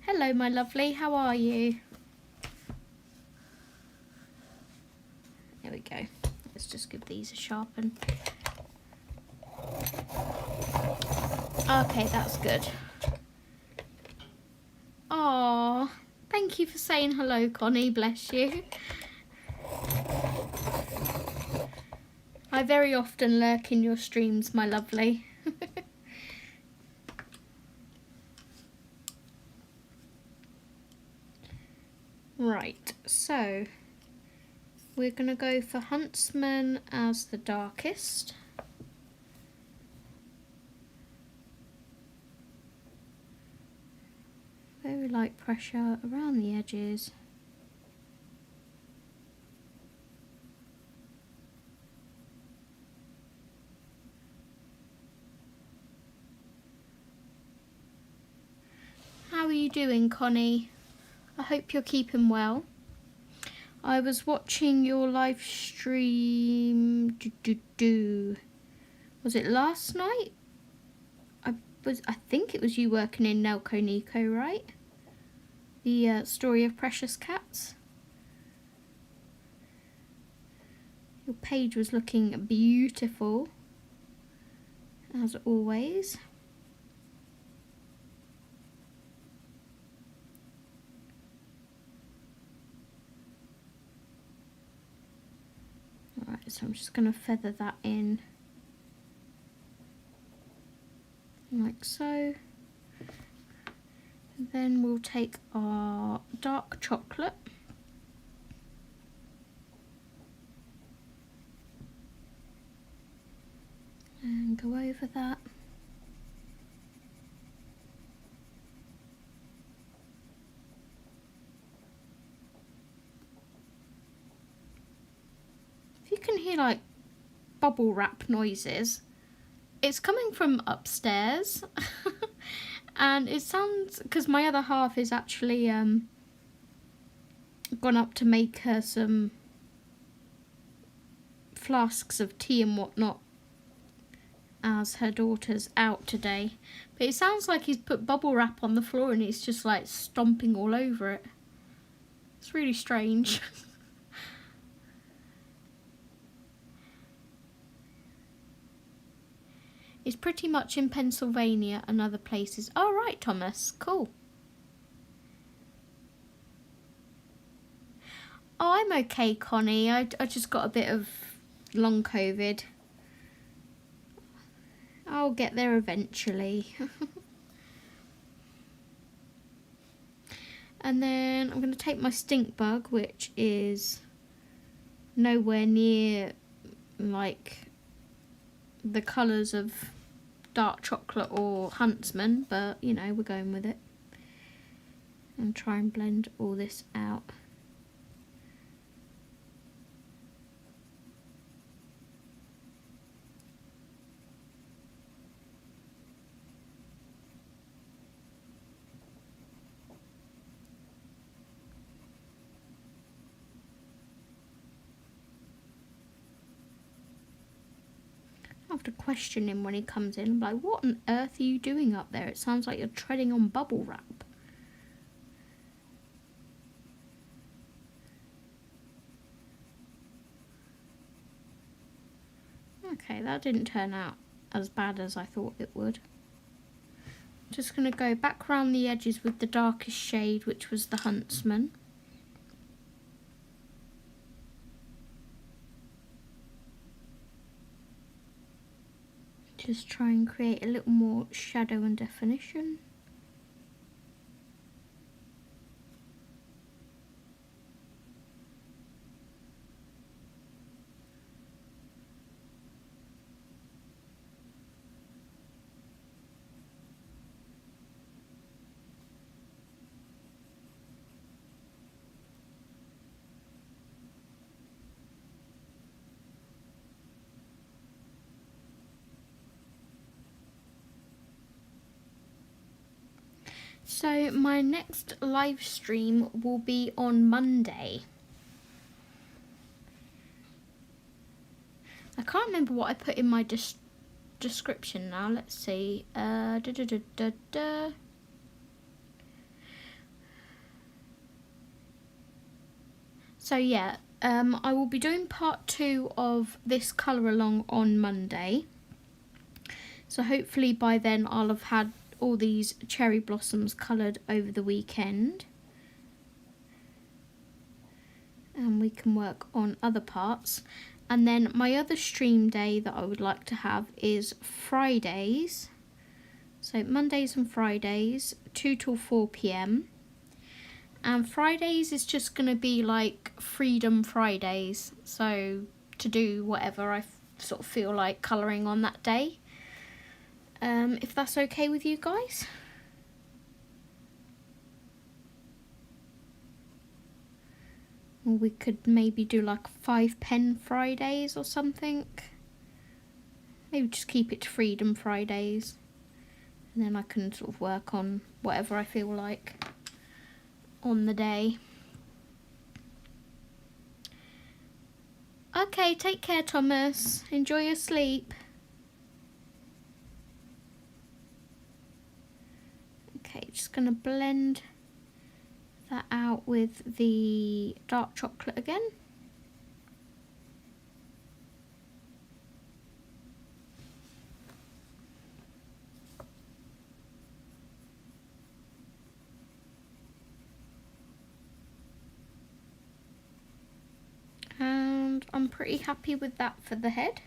Speaker 1: Hello my lovely, how are you? There we go. Let's just give these a sharpen. Okay, that's good. Oh, thank you for saying hello, Connie, bless you. I very often lurk in your streams, my lovely. Right, so we're going to go for Huntsman as the darkest. Very light pressure around the edges. How are you doing, Connie? I hope you're keeping well. I was watching your live stream. Was it last night? I think it was you working in Nelco Nico, right? The story of Precious Cats. Your page was looking beautiful, as always. Alright, so I'm just going to feather that in. Like so. And then we'll take our dark chocolate and go over that. If you can hear like bubble wrap noises. It's coming from upstairs. And it sounds, because my other half is actually gone up to make her some flasks of tea and whatnot, as her daughter's out today. But it sounds like he's put bubble wrap on the floor and he's just like stomping all over it. It's really strange. It's pretty much in Pennsylvania and other places. Oh, right, Thomas. Cool. Oh, I'm okay, Connie. I just got a bit of long COVID. I'll get there eventually. And then I'm going to take my stink bug, which is nowhere near like the colours of dark chocolate or Huntsman, but you know, we're going with it. And try and blend all this out. I have to question him when he comes in. I'm like, what on earth are you doing up there? It sounds like you're treading on bubble wrap. Okay, that didn't turn out as bad as I thought it would. Just going to go back around the edges with the darkest shade, which was the Huntsman. Just try and create a little more shadow and definition. So my next live stream will be on Monday. I can't remember what I put in my description now. Let's see. So yeah, I will be doing part 2 of this colour along on Monday. So hopefully by then I'll have had all these cherry blossoms coloured over the weekend. And we can work on other parts. And then my other stream day that I would like to have is Fridays. So Mondays and Fridays, 2 till 4 p.m. And Fridays is just going to be like Freedom Fridays. So to do whatever I sort of feel like colouring on that day. If that's okay with you guys. Or we could maybe do like 5 pen Fridays or something. Maybe just keep it to Freedom Fridays. And then I can sort of work on whatever I feel like on the day. Okay, take care, Thomas. Enjoy your sleep. Okay, just going to blend that out with the dark chocolate again. And I'm pretty happy with that for the head.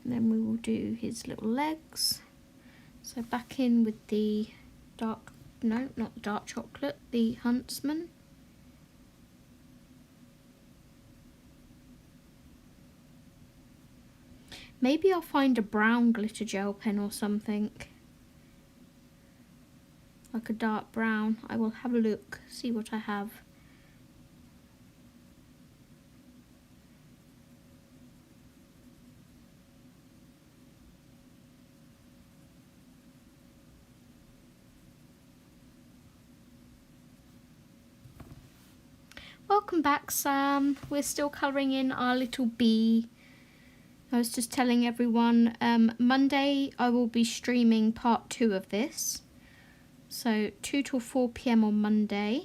Speaker 1: And then we will do his little legs. So back in with the dark, no, not the dark chocolate, the Huntsman. Maybe I'll find a brown glitter gel pen or something. Like a dark brown. I will have a look, see what I have. Welcome back, Sam. We're still colouring in our little bee. I was just telling everyone, Monday I will be streaming part 2 of this. So 2 till 4 PM on Monday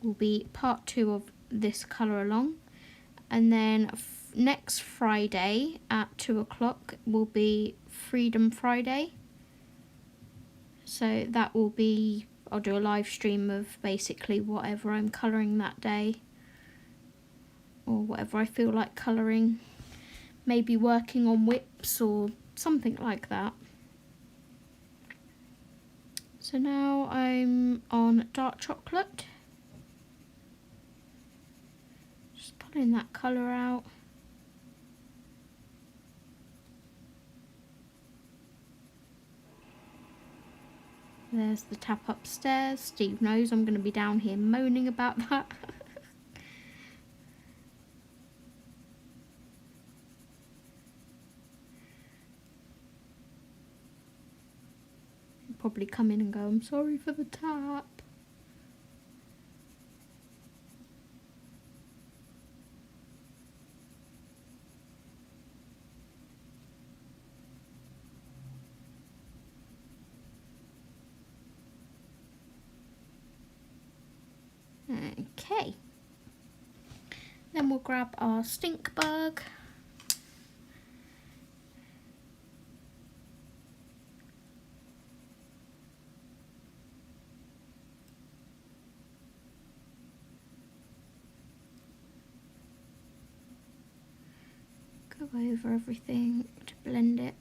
Speaker 1: will be part 2 of this colour along. And then next Friday at 2 o'clock will be Freedom Friday. So that will be, I'll do a live stream of basically whatever I'm colouring that day. Or whatever I feel like colouring. Maybe working on whips or something like that. So now I'm on dark chocolate. Just pulling that colour out. There's the tap upstairs. Steve knows I'm going to be down here moaning about that. He'll probably come in and go, I'm sorry for the tap. Okay, then we'll grab our stink bug. Go over everything to blend it.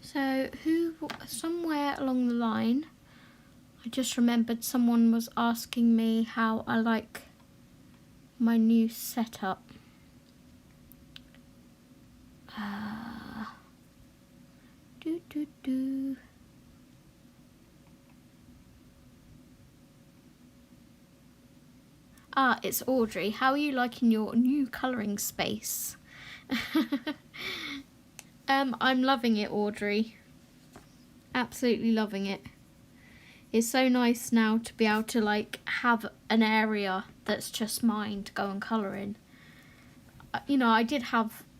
Speaker 1: So somewhere along the line, I just remembered someone was asking me how I like my new setup. It's Audrey. How are you liking your new colouring space? I'm loving it, Audrey. Absolutely loving it. It's so nice now to be able to like have an area that's just mine to go and colour in. You know, I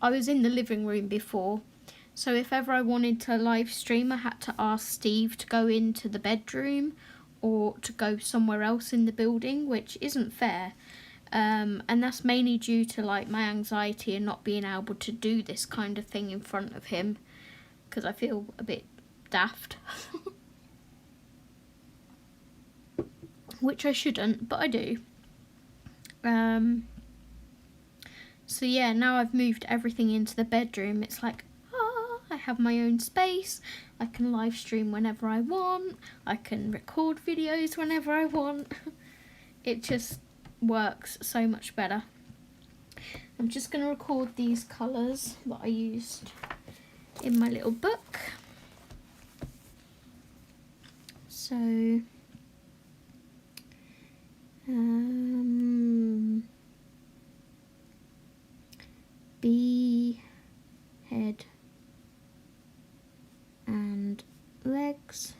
Speaker 1: was in the living room before, so if ever I wanted to live stream, I had to ask Steve to go into the bedroom or to go somewhere else in the building, which isn't fair. And that's mainly due to like my anxiety and not being able to do this kind of thing in front of him, because I feel a bit daft. Which I shouldn't, but I do. So yeah, now I've moved everything into the bedroom. It's like, I have my own space. I can live stream whenever I want. I can record videos whenever I want. It just works so much better. I'm just going to record these colours that I used in my little book. So bee, head and legs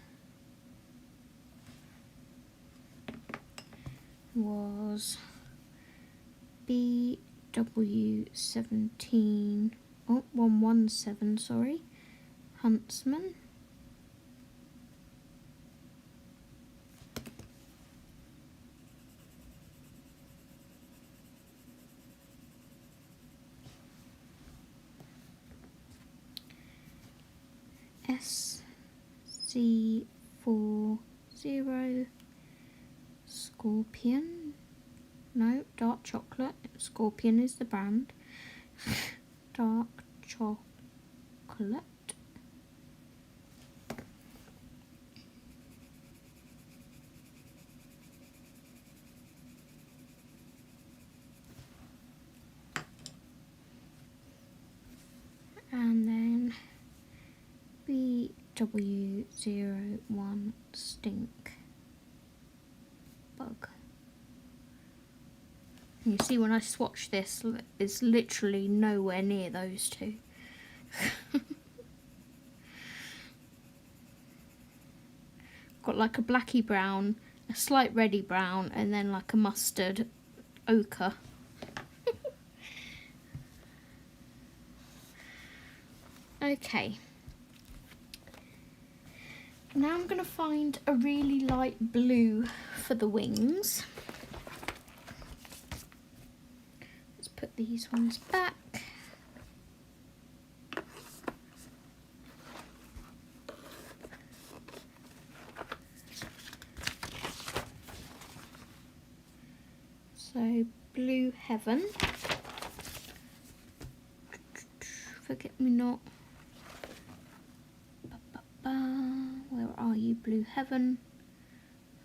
Speaker 1: was BW17, 117, sorry, Huntsman. SC40 Scorpion. No, dark chocolate. Scorpion is the brand. Dark chocolate. And then W01 stink bug. You see, when I swatch this, it's literally nowhere near those two. Got like a blacky brown, a slight reddy brown, and then like a mustard ochre. Okay. Now I'm going to find a really light blue for the wings. Let's put these ones back. So, Blue Heaven. Forget me not. Where are you, Blue Heaven?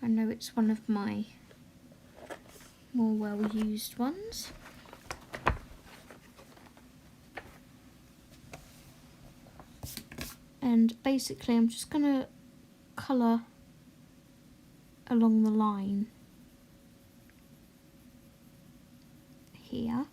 Speaker 1: I know it's one of my more well-used ones. And basically I'm just going to colour along the line here.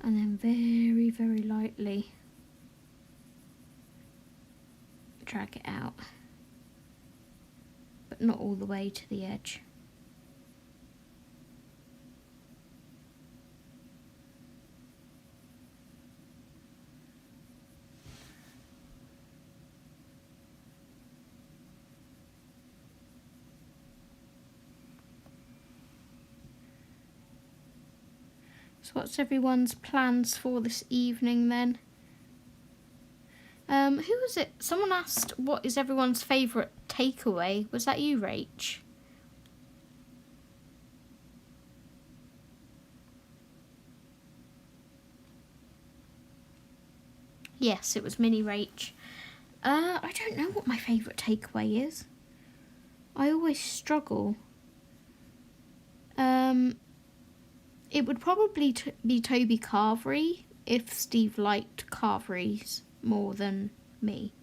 Speaker 1: And then very, very lightly drag it out, but not all the way to the edge. So what's everyone's plans for this evening then? Who was it? Someone asked what is everyone's favourite takeaway. Was that you, Rach? Yes, it was Mini Rach. I don't know what my favourite takeaway is. I always struggle. It would probably be Toby Carvery if Steve liked Carveries more than me.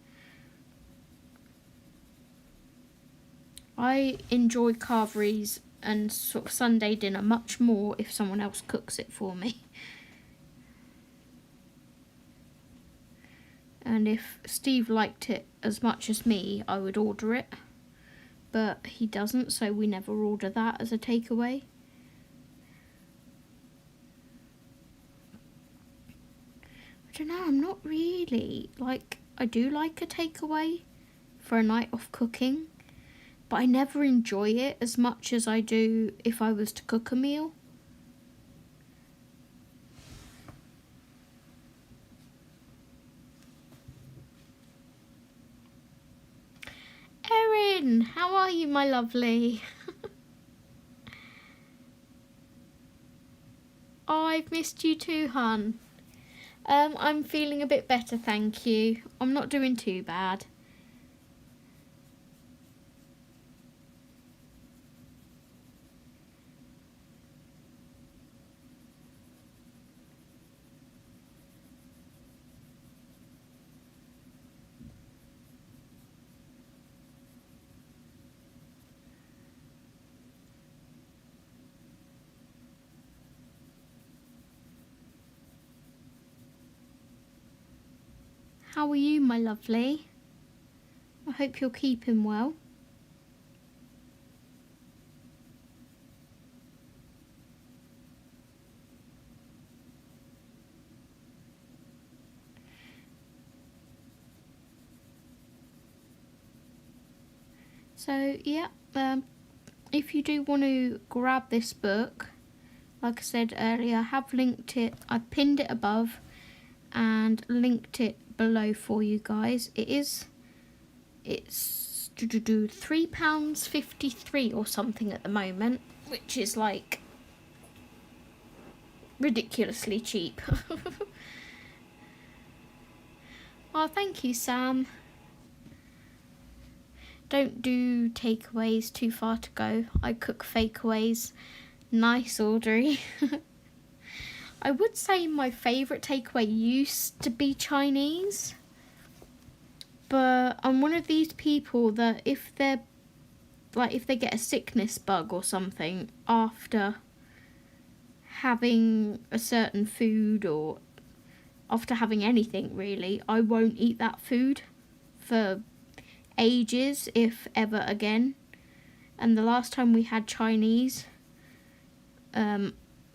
Speaker 1: I enjoy Carveries and sort of Sunday dinner much more if someone else cooks it for me. And if Steve liked it as much as me, I would order it. But he doesn't, so we never order that as a takeaway. I don't know, I'm not really, like, I do like a takeaway for a night off cooking, but I never enjoy it as much as I do if I was to cook a meal. Erin, how are you, my lovely? Oh, I've missed you too, hun. I'm feeling a bit better, thank you. I'm not doing too bad. How are you, my lovely? I hope you're keeping well. So yeah, if you do want to grab this book, like I said earlier, I have linked it. I pinned it above and linked it below for you guys. It's £3.53 or something at the moment, which is like ridiculously cheap. Oh, thank you, Sam. Don't do takeaways, too far to go. I cook fakeaways. Nice, Audrey. I would say my favourite takeaway used to be Chinese. But I'm one of these people that if they get a sickness bug or something after having a certain food or after having anything really, I won't eat that food for ages, if ever again. And the last time we had Chinese,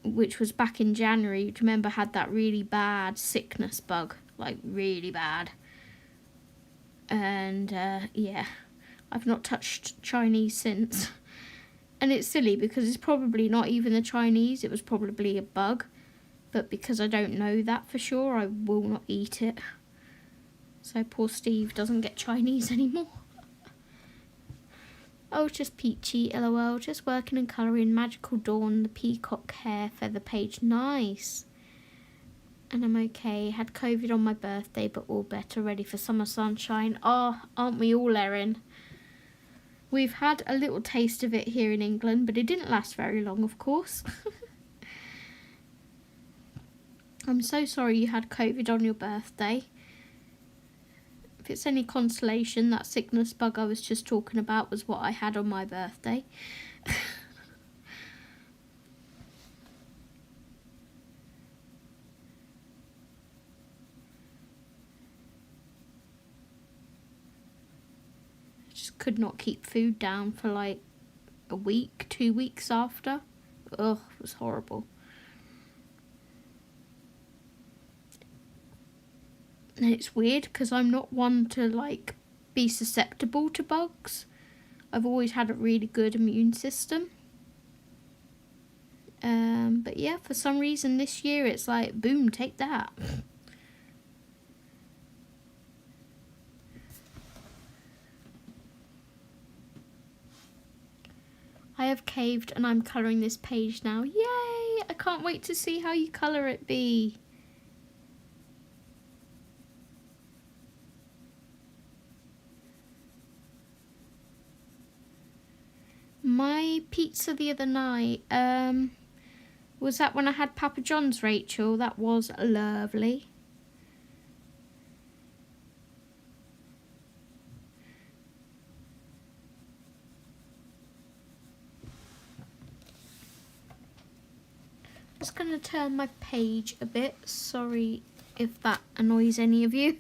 Speaker 1: which was back in January, do you remember, had that really bad sickness bug, like really bad. And yeah, I've not touched Chinese since. And it's silly because it's probably not even the Chinese, it was probably a bug. But because I don't know that for sure, I will not eat it. So poor Steve doesn't get Chinese anymore. Oh, it's just peachy, lol. Just working and colouring Magical Dawn, the peacock hair feather page. Nice. And I'm okay. Had COVID on my birthday, but all better, ready for summer sunshine. Oh, aren't we all, Erin? We've had a little taste of it here in England, but it didn't last very long, of course. I'm so sorry you had COVID on your birthday. If it's any consolation, that sickness bug I was just talking about was what I had on my birthday. I just could not keep food down for like a week, 2 weeks after. Ugh, it was horrible. And it's weird because I'm not one to like be susceptible to bugs. I've always had a really good immune system. But yeah, for some reason this year it's like, boom, take that. I have caved and I'm colouring this page now. Yay! I can't wait to see how you colour it, Bee. My pizza the other night, was that when I had Papa John's, Rachel? That was lovely. Just going to turn my page a bit. Sorry if that annoys any of you.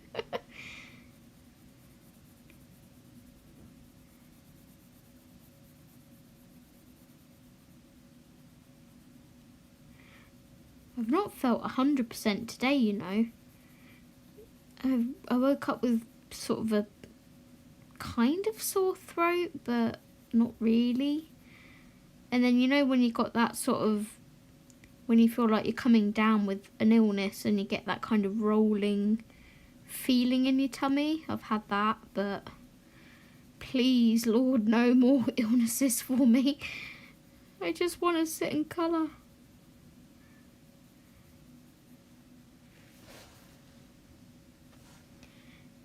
Speaker 1: I've not felt 100% today, you know. I woke up with sort of a kind of sore throat, but not really. And then, you know, when you got that sort of, when you feel like you're coming down with an illness and you get that kind of rolling feeling in your tummy. I've had that, but please, Lord, no more illnesses for me. I just want to sit and colour.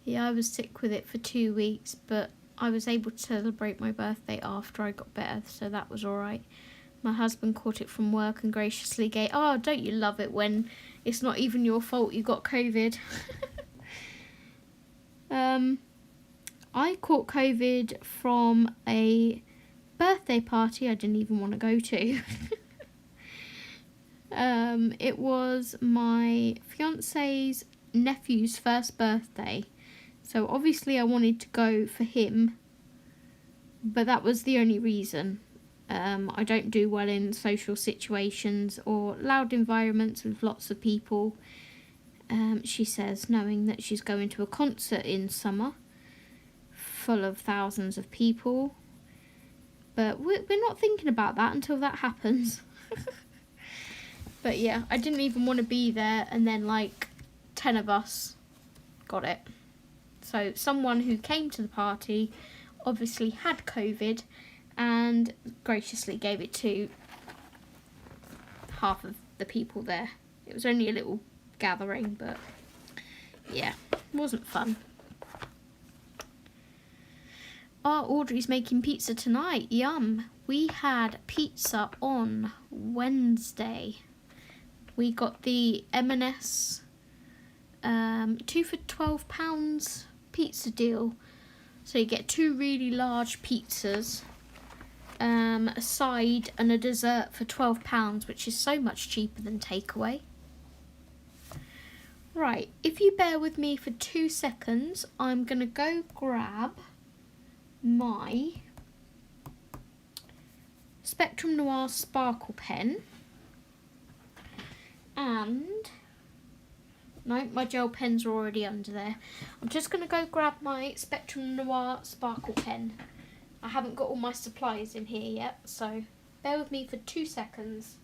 Speaker 1: Yeah, I was sick with it for 2 weeks, but I was able to celebrate my birthday after I got better, so that was alright. My husband caught it from work and graciously gave... Oh, don't you love it when it's not even your fault you got COVID? I caught COVID from a birthday party I didn't even want to go to. It was my fiance's nephew's first birthday. So obviously I wanted to go for him, but that was the only reason. I don't do well in social situations or loud environments with lots of people, she says, knowing that she's going to a concert in summer full of thousands of people. But we're not thinking about that until that happens. But yeah, I didn't even want to be there, and then like 10 of us got it. So someone who came to the party obviously had COVID and graciously gave it to half of the people there. It was only a little gathering, but yeah, it wasn't fun. Oh, Audrey's making pizza tonight. Yum. We had pizza on Wednesday. We got the M&S 2 for £12 pizza deal. So you get 2 really large pizzas, a side and a dessert for £12, which is so much cheaper than takeaway. Right, if you bear with me for 2 seconds, I'm going to go grab my Spectrum Noir Sparkle pen, and no, my gel pens are already under there. I'm just going to go grab my Spectrum Noir Sparkle pen. I haven't got all my supplies in here yet, so bear with me for 2 seconds.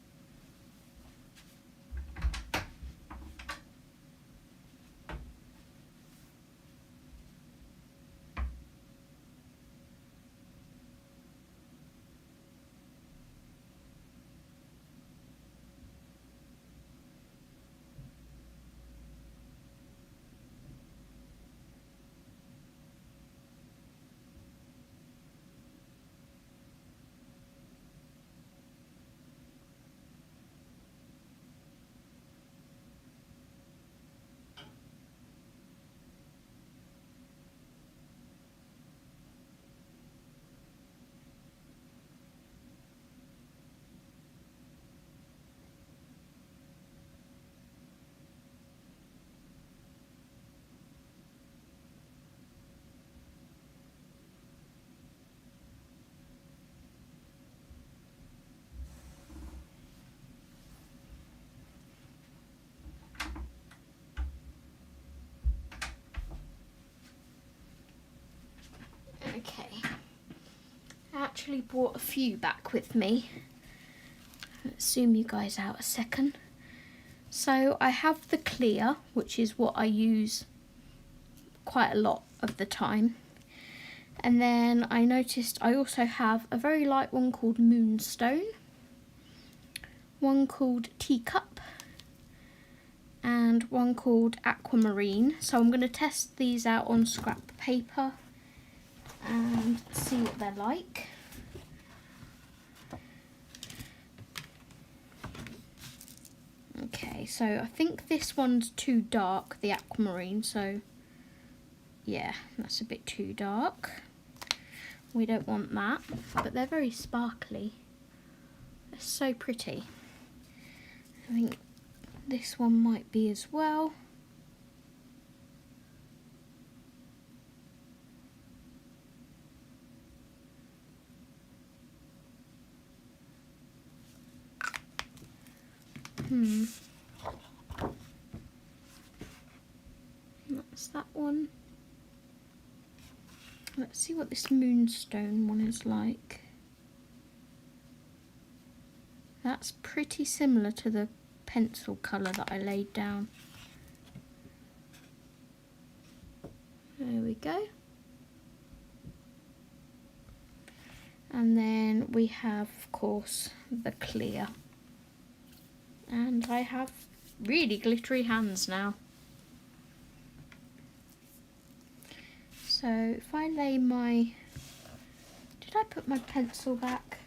Speaker 1: Okay, I actually brought a few back with me. Let's zoom you guys out a second. So I have the clear, which is what I use quite a lot of the time. And then I noticed I also have a very light one called Moonstone, one called Teacup, and one called Aquamarine. So I'm going to test these out on scrap paper and see what they're like. Okay, so I think this one's too dark, the Aquamarine, so yeah, that's a bit too dark. We don't want that, but they're very sparkly. They're so pretty. I think this one might be as well. That's that one. Let's see what this Moonstone one is like. That's pretty similar to the pencil colour that I laid down. There we go. And then we have, of course, the clear. And I have really glittery hands now. So if I lay my... Did I put my pencil back?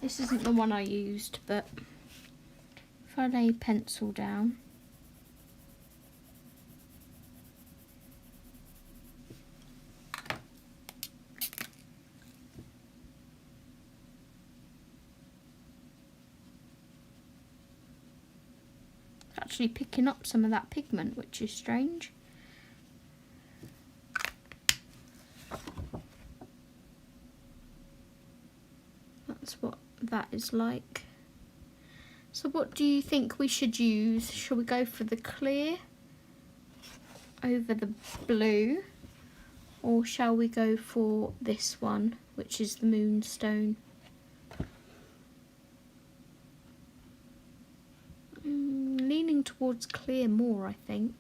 Speaker 1: This isn't the one I used, but if I lay pencil down, it's actually picking up some of that pigment, which is strange. That's what that is like. So what do you think we should use? Shall we go for the clear over the blue, or shall we go for this one, which is the Moonstone? Leaning towards clear more, I think.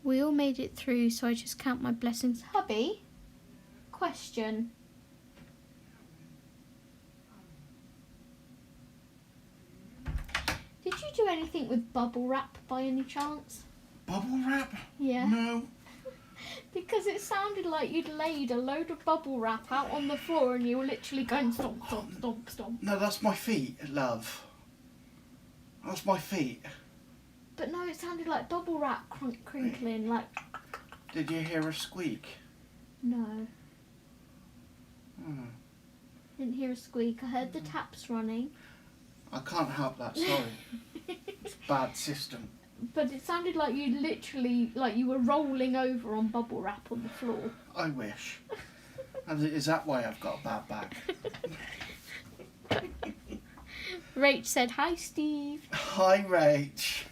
Speaker 1: We all made it through, so I just count my blessings. Hubby, question. anything with bubble wrap by any chance?
Speaker 2: Bubble wrap?
Speaker 1: Yeah.
Speaker 2: No.
Speaker 1: Because it sounded like you'd laid a load of bubble wrap out on the floor and you were literally going stomp, stomp, stomp, stomp.
Speaker 2: No, that's my feet, love. That's my feet.
Speaker 1: But no, it sounded like bubble wrap crinkling, like...
Speaker 2: Did you hear a squeak?
Speaker 1: No.
Speaker 2: Hmm.
Speaker 1: Didn't hear a squeak. I heard the taps running.
Speaker 2: I can't help that, sorry. It's a bad system.
Speaker 1: But it sounded like you literally, like you were rolling over on bubble wrap on the floor.
Speaker 2: I wish. And is that why I've got a bad back?
Speaker 1: Rach said, "Hi, Steve."
Speaker 2: Hi, Rach.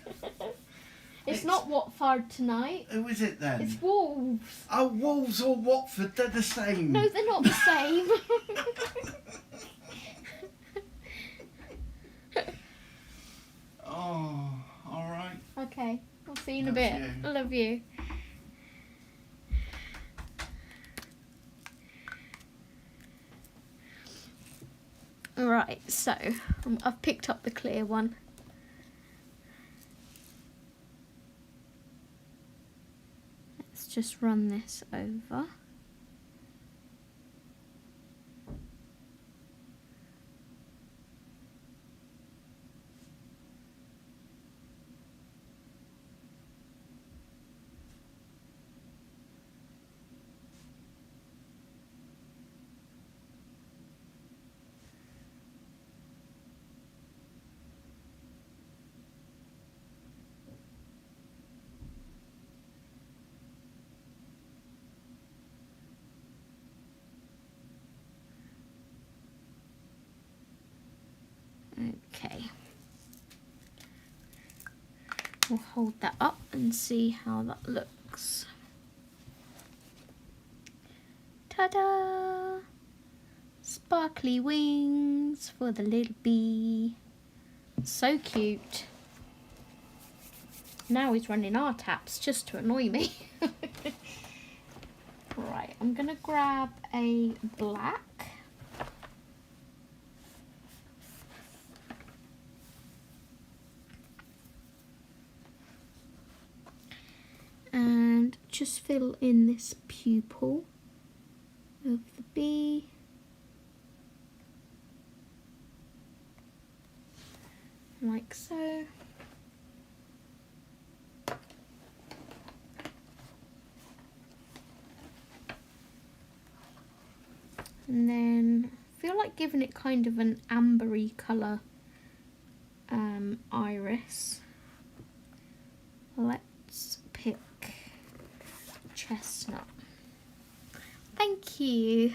Speaker 1: It's not Watford tonight.
Speaker 2: Who is it then?
Speaker 1: It's Wolves.
Speaker 2: Oh, Wolves or Watford, they're the same.
Speaker 1: No, they're not the same.
Speaker 2: Oh, alright.
Speaker 1: Okay, I'll see you in a
Speaker 2: Love
Speaker 1: bit.
Speaker 2: you.
Speaker 1: I love you. Right, so I've picked up the clear one. Let's just run this over. Okay. We'll hold that up and see how that looks. Ta-da! Sparkly wings for the little bee. So cute. Now he's running our taps just to annoy me. Right, I'm gonna grab a black. And just fill in this pupil of the bee. Like so. And then I feel like giving it kind of an ambery colour iris. Let's pick chestnut. Thank you.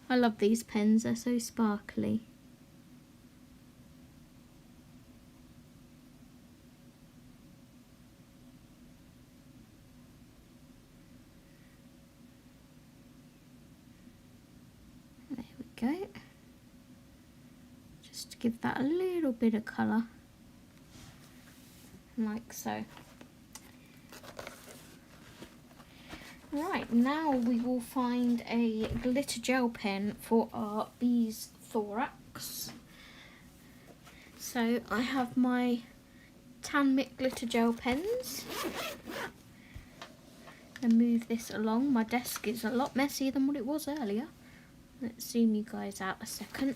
Speaker 1: I love these pens, they're so sparkly. There we go. Just to give that a little bit of colour. Like so. Right, now we will find a glitter gel pen for our bee's thorax. So I have my Tan Mick glitter gel pens. And move this along. My desk is a lot messier than what it was earlier. Let's zoom you guys out a second.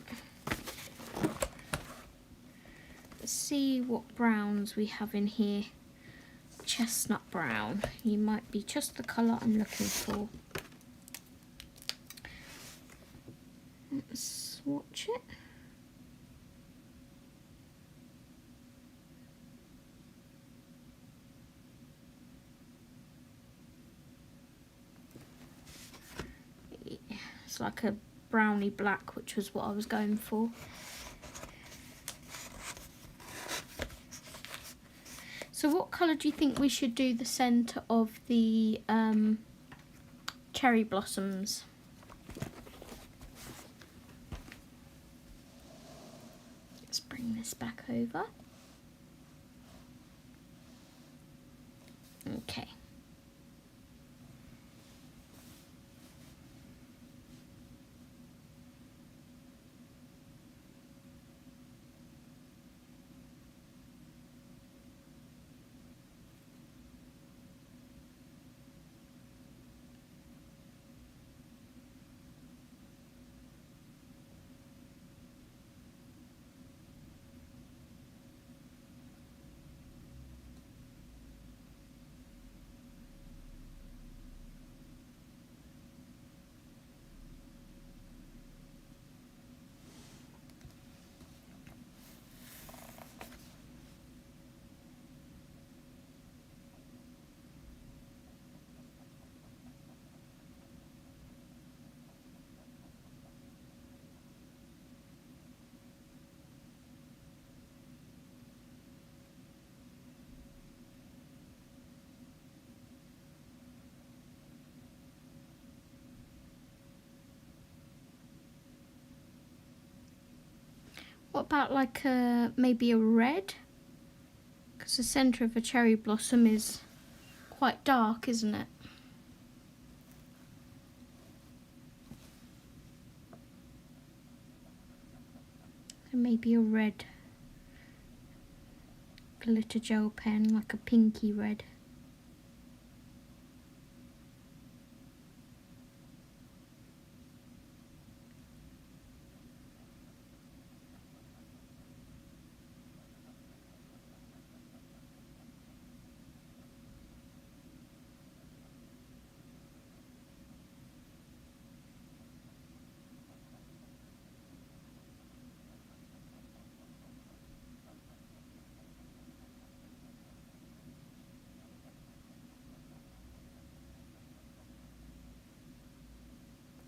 Speaker 1: Let's see what browns we have in here. Chestnut brown. You might be just the colour I'm looking for. Let's swatch it. It's like a browny black, which was what I was going for. So what colour do you think we should do the centre of the cherry blossoms? Let's bring this back over. Okay. What about like maybe a red? Because the centre of a cherry blossom is quite dark, isn't it? So maybe a red glitter gel pen, like a pinky red.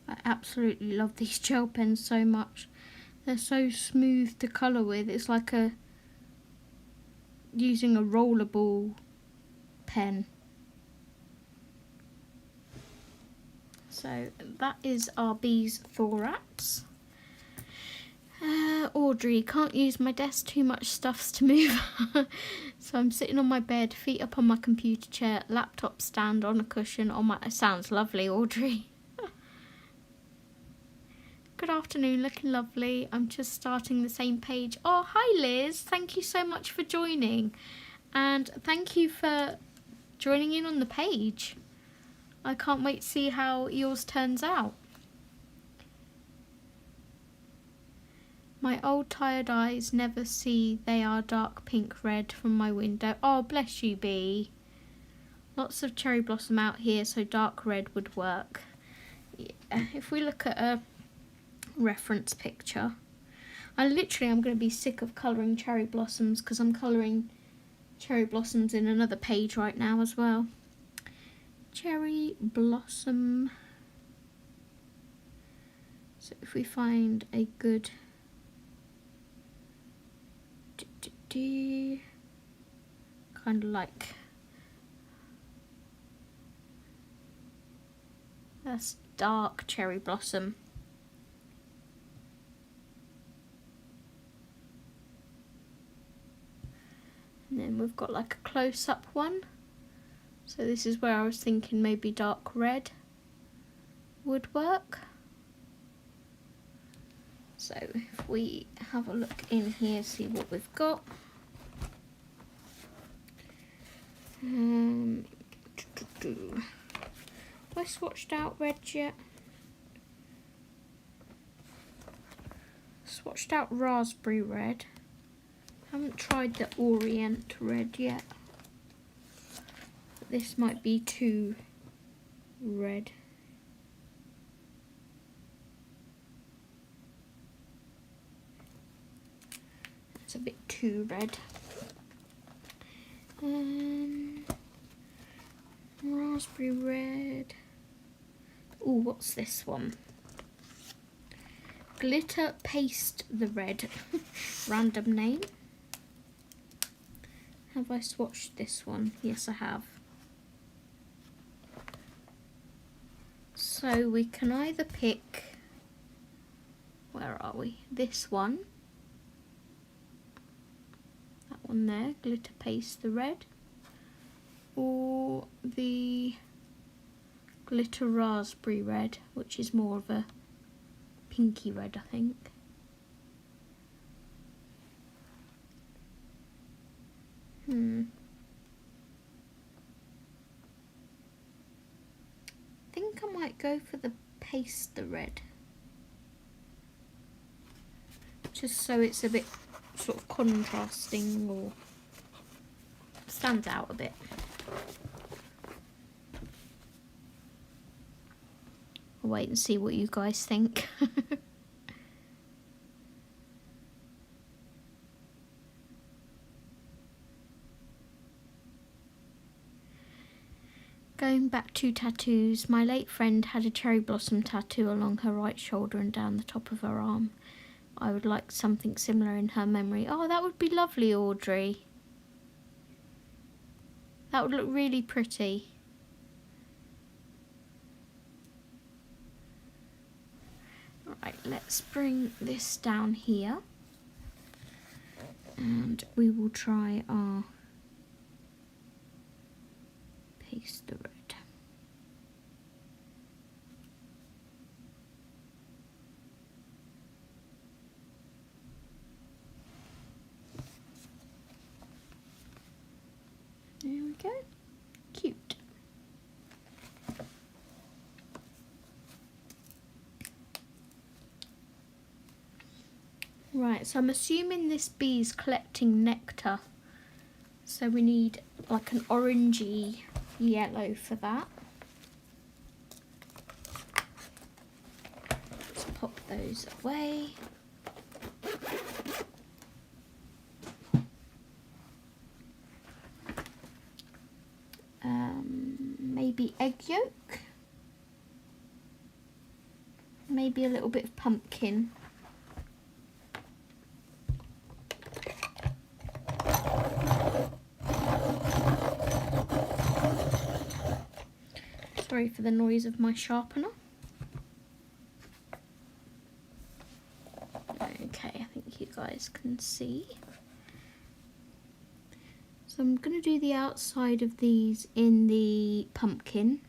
Speaker 1: I absolutely love these gel pens so much. They're so smooth to colour with. It's like using a rollerball pen. So that is our bee's thorax. Audrey, can't use my desk, too much stuffs to move. So I'm sitting on my bed, feet up on my computer chair, laptop stand on a cushion on my... Sounds lovely, Audrey. Good afternoon, looking lovely. I'm just starting the same page. Oh, hi Liz. Thank you so much for joining. And thank you for joining in on the page. I can't wait to see how yours turns out. My old tired eyes never see, they are dark pink red from my window. Oh, bless you, Bee. Lots of cherry blossom out here, so dark red would work. Yeah, if we look at a reference picture, I'm going to be sick of colouring cherry blossoms because I'm colouring cherry blossoms in another page right now as well. Cherry blossom. So if we find a good kind of like, that's dark cherry blossom. And then we've got like a close-up one. So this is where I was thinking maybe dark red would work. So if we have a look in here, see what we've got. Have I swatched out red yet? Swatched out raspberry red. Haven't tried the orient red yet. This might be too red. It's a bit too red. Raspberry red. Oh, what's this one? Glitter Paste the Red. Random name. Have I swatched this one? Yes, I have. So we can either pick, where are we? This one. That one there, Glitter Paste the Red. Or the Glitter Raspberry Red, which is more of a pinky red, I think. I think I might go for the Paste the Red. Just so it's a bit sort of contrasting or stands out a bit. I'll wait and see what you guys think. Going back to tattoos, my late friend had a cherry blossom tattoo along her right shoulder and down the top of her arm. I would like something similar in her memory. Oh, that would be lovely, Audrey. That would look really pretty. Right, let's bring this down here. And we will try our paste the red. There we go. Cute. Right, so I'm assuming this bee's collecting nectar. So we need like an orangey yellow for that. Let's pop those away. Maybe egg yolk. Maybe a little bit of pumpkin. Sorry for the noise of my sharpener. Okay, I think you guys can see. So I'm going to do the outside of these in the pumpkin.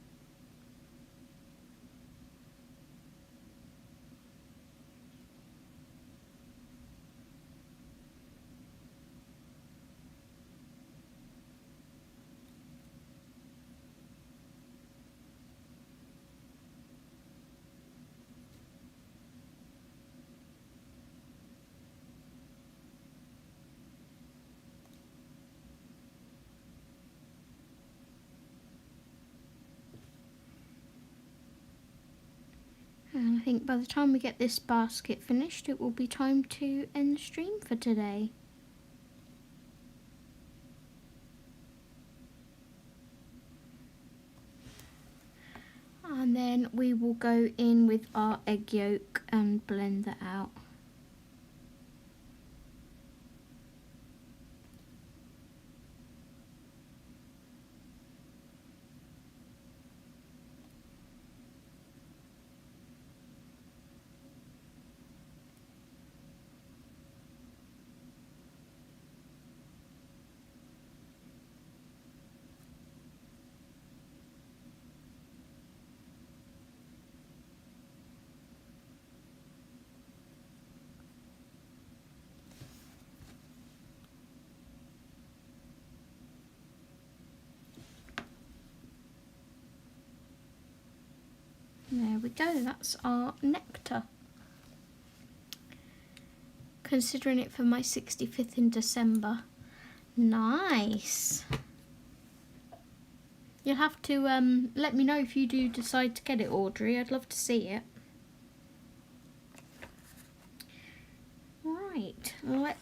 Speaker 1: And I think by the time we get this basket finished, it will be time to end the stream for today. And then we will go in with our egg yolk and blend that out. There we go, that's our nectar. Considering it for my 65th in December. Nice. You'll have to let me know if you do decide to get it, Audrey. I'd love to see it. Right, what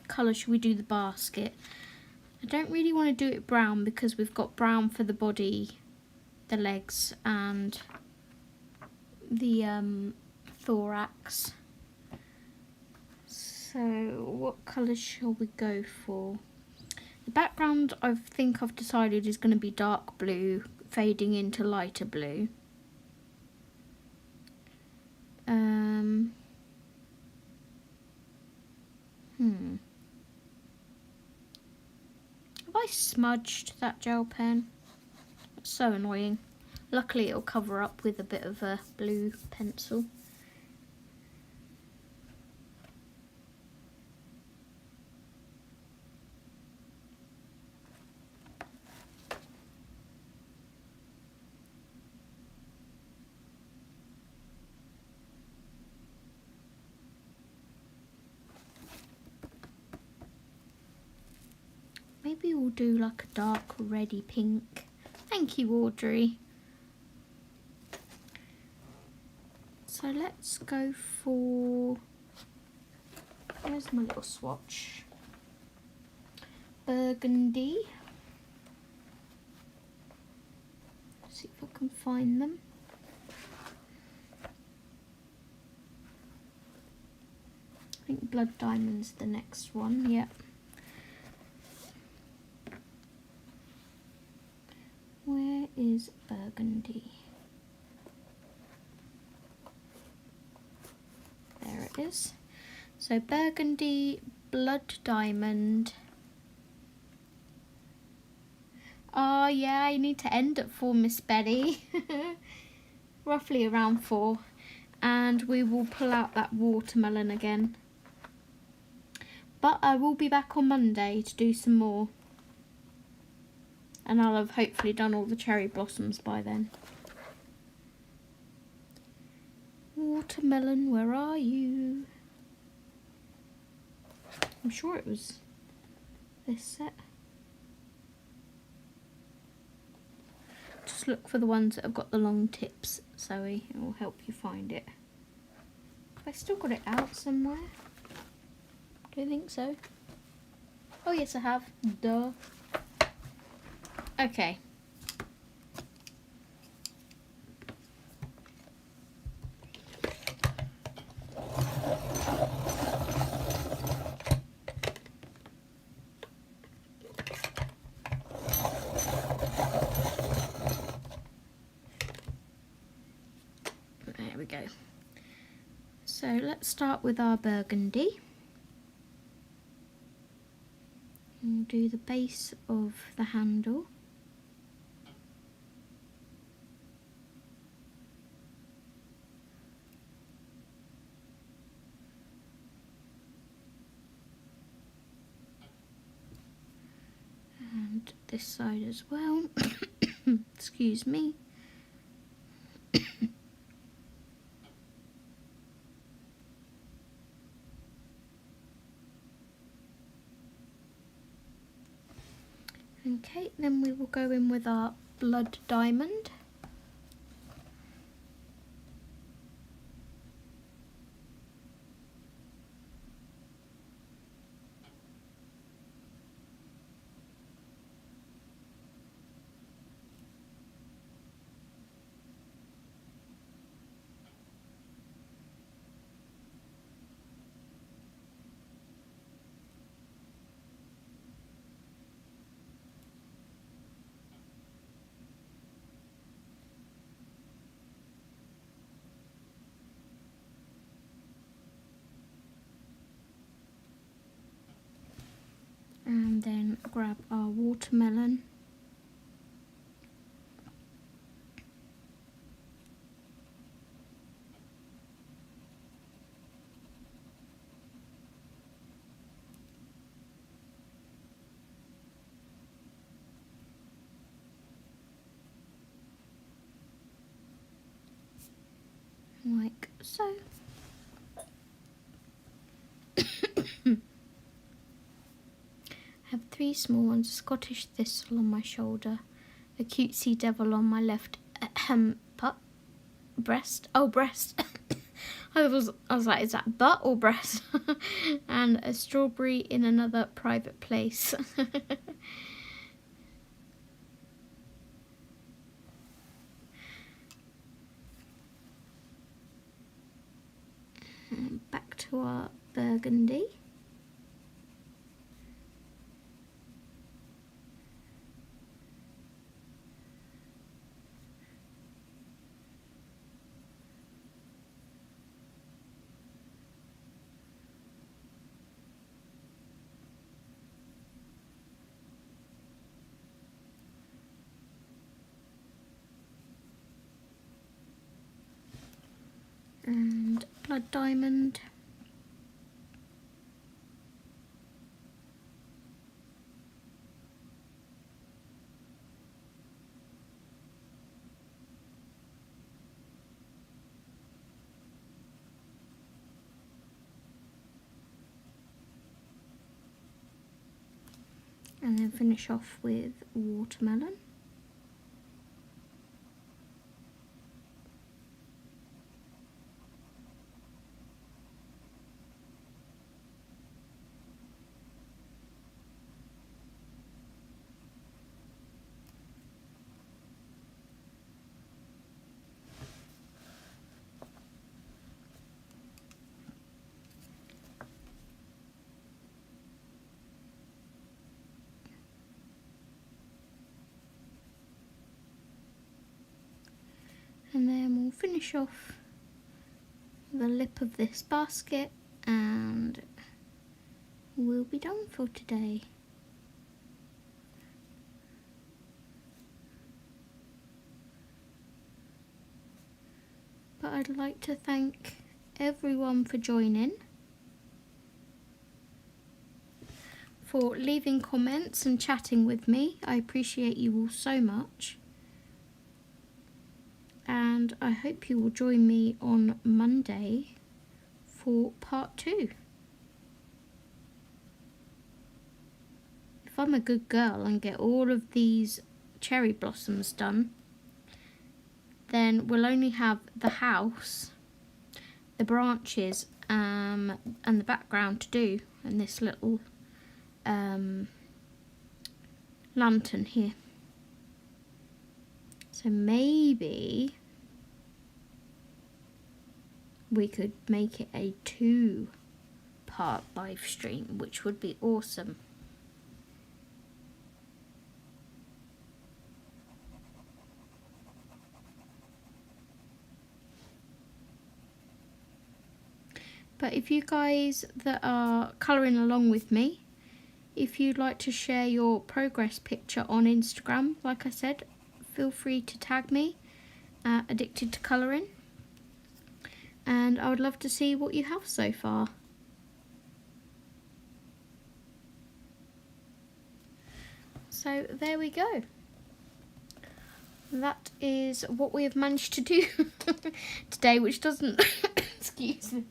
Speaker 1: colour should we do the basket? I don't really want to do it brown because we've got brown for the body, the legs and the thorax. So what colour shall we go for? The background I think I've decided is going to be dark blue fading into lighter blue. Have I smudged that gel pen? It's so annoying. Luckily it'll cover up with a bit of a blue pencil. Maybe we'll do like a dark reddy pink. Thank you, Audrey. So let's go for, where's my little swatch? Burgundy. See if I can find them. I think Blood Diamond's the next one, yep. Where is Burgundy? There it is. So Burgundy, blood diamond. Oh yeah, you need to end at 4, Miss Betty. Roughly around 4. And we will pull out that watermelon again. But I will be back on Monday to do some more. And I'll have hopefully done all the cherry blossoms by then. Watermelon, where are you? I'm sure it was this set. Just look for the ones that have got the long tips, Zoe. It will help you find it. Have I still got it out somewhere? Do you think so? Oh yes, I have. Duh. Okay. There we go. So let's start with our burgundy. We'll do the base of the handle. And this side as well. Excuse me. Okay, then we will go in with our blood diamond. And then grab our watermelon. Like so. Have 3 small ones, a Scottish thistle on my shoulder, a cutesy devil on my left breast. Oh, breast. I was like, is that butt or breast? And a strawberry in another private place. And back to our burgundy. And blood diamond. And then finish off with watermelon. And then we'll finish off the lip of this basket and will be done for today. But I'd like to thank everyone for joining, for leaving comments and chatting with me. I appreciate you all so much. And I hope you will join me on Monday for part 2. If I'm a good girl and get all of these cherry blossoms done, then we'll only have the house, the branches, and the background to do, and this little lantern here. So maybe we could make it a 2-part live stream, which would be awesome. But if you guys that are colouring along with me, if you'd like to share your progress picture on Instagram, like I said, feel free to tag me, Addicted to Colouring. And I would love to see what you have so far. So there we go. That is what we have managed to do today, which doesn't, excuse me,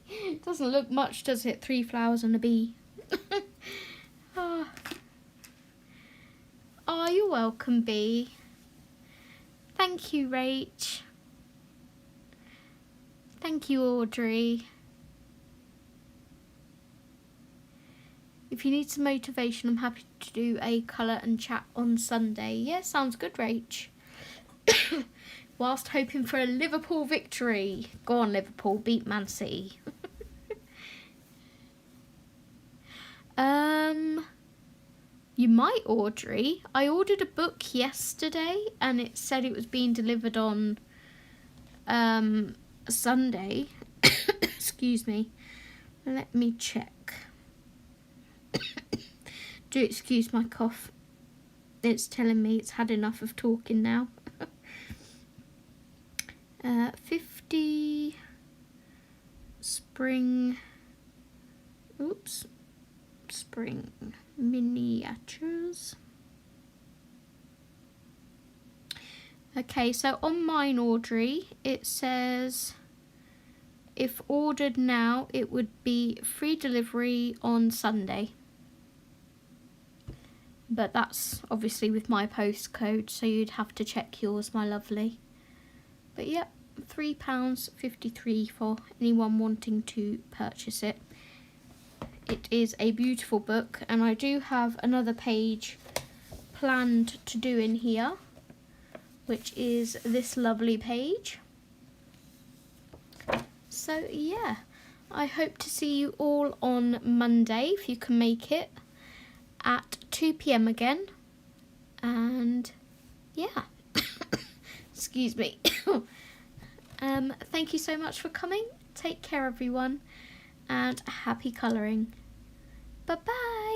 Speaker 1: doesn't look much, does it? 3 flowers and a bee. Oh, you're welcome, bee. Thank you, Rach. Thank you, Audrey. If you need some motivation, I'm happy to do a colour and chat on Sunday. Yeah, sounds good, Rach. Whilst hoping for a Liverpool victory. Go on, Liverpool, beat Man City. You might, Audrey. I ordered a book yesterday and it said it was being delivered on Sunday. Excuse me. Let me check. Do excuse my cough. It's telling me it's had enough of talking now. 50 spring miniatures. Okay, so on mine, Audrey, it says if ordered now, it would be free delivery on Sunday. But that's obviously with my postcode, so you'd have to check yours, my lovely. But yeah, £3.53 for anyone wanting to purchase it. It is a beautiful book, and I do have another page planned to do in here, which is this lovely page. So yeah, I hope to see you all on Monday, if you can make it, at 2 PM again. And yeah, excuse me. Thank you so much for coming. Take care, everyone, and happy colouring. Bye bye.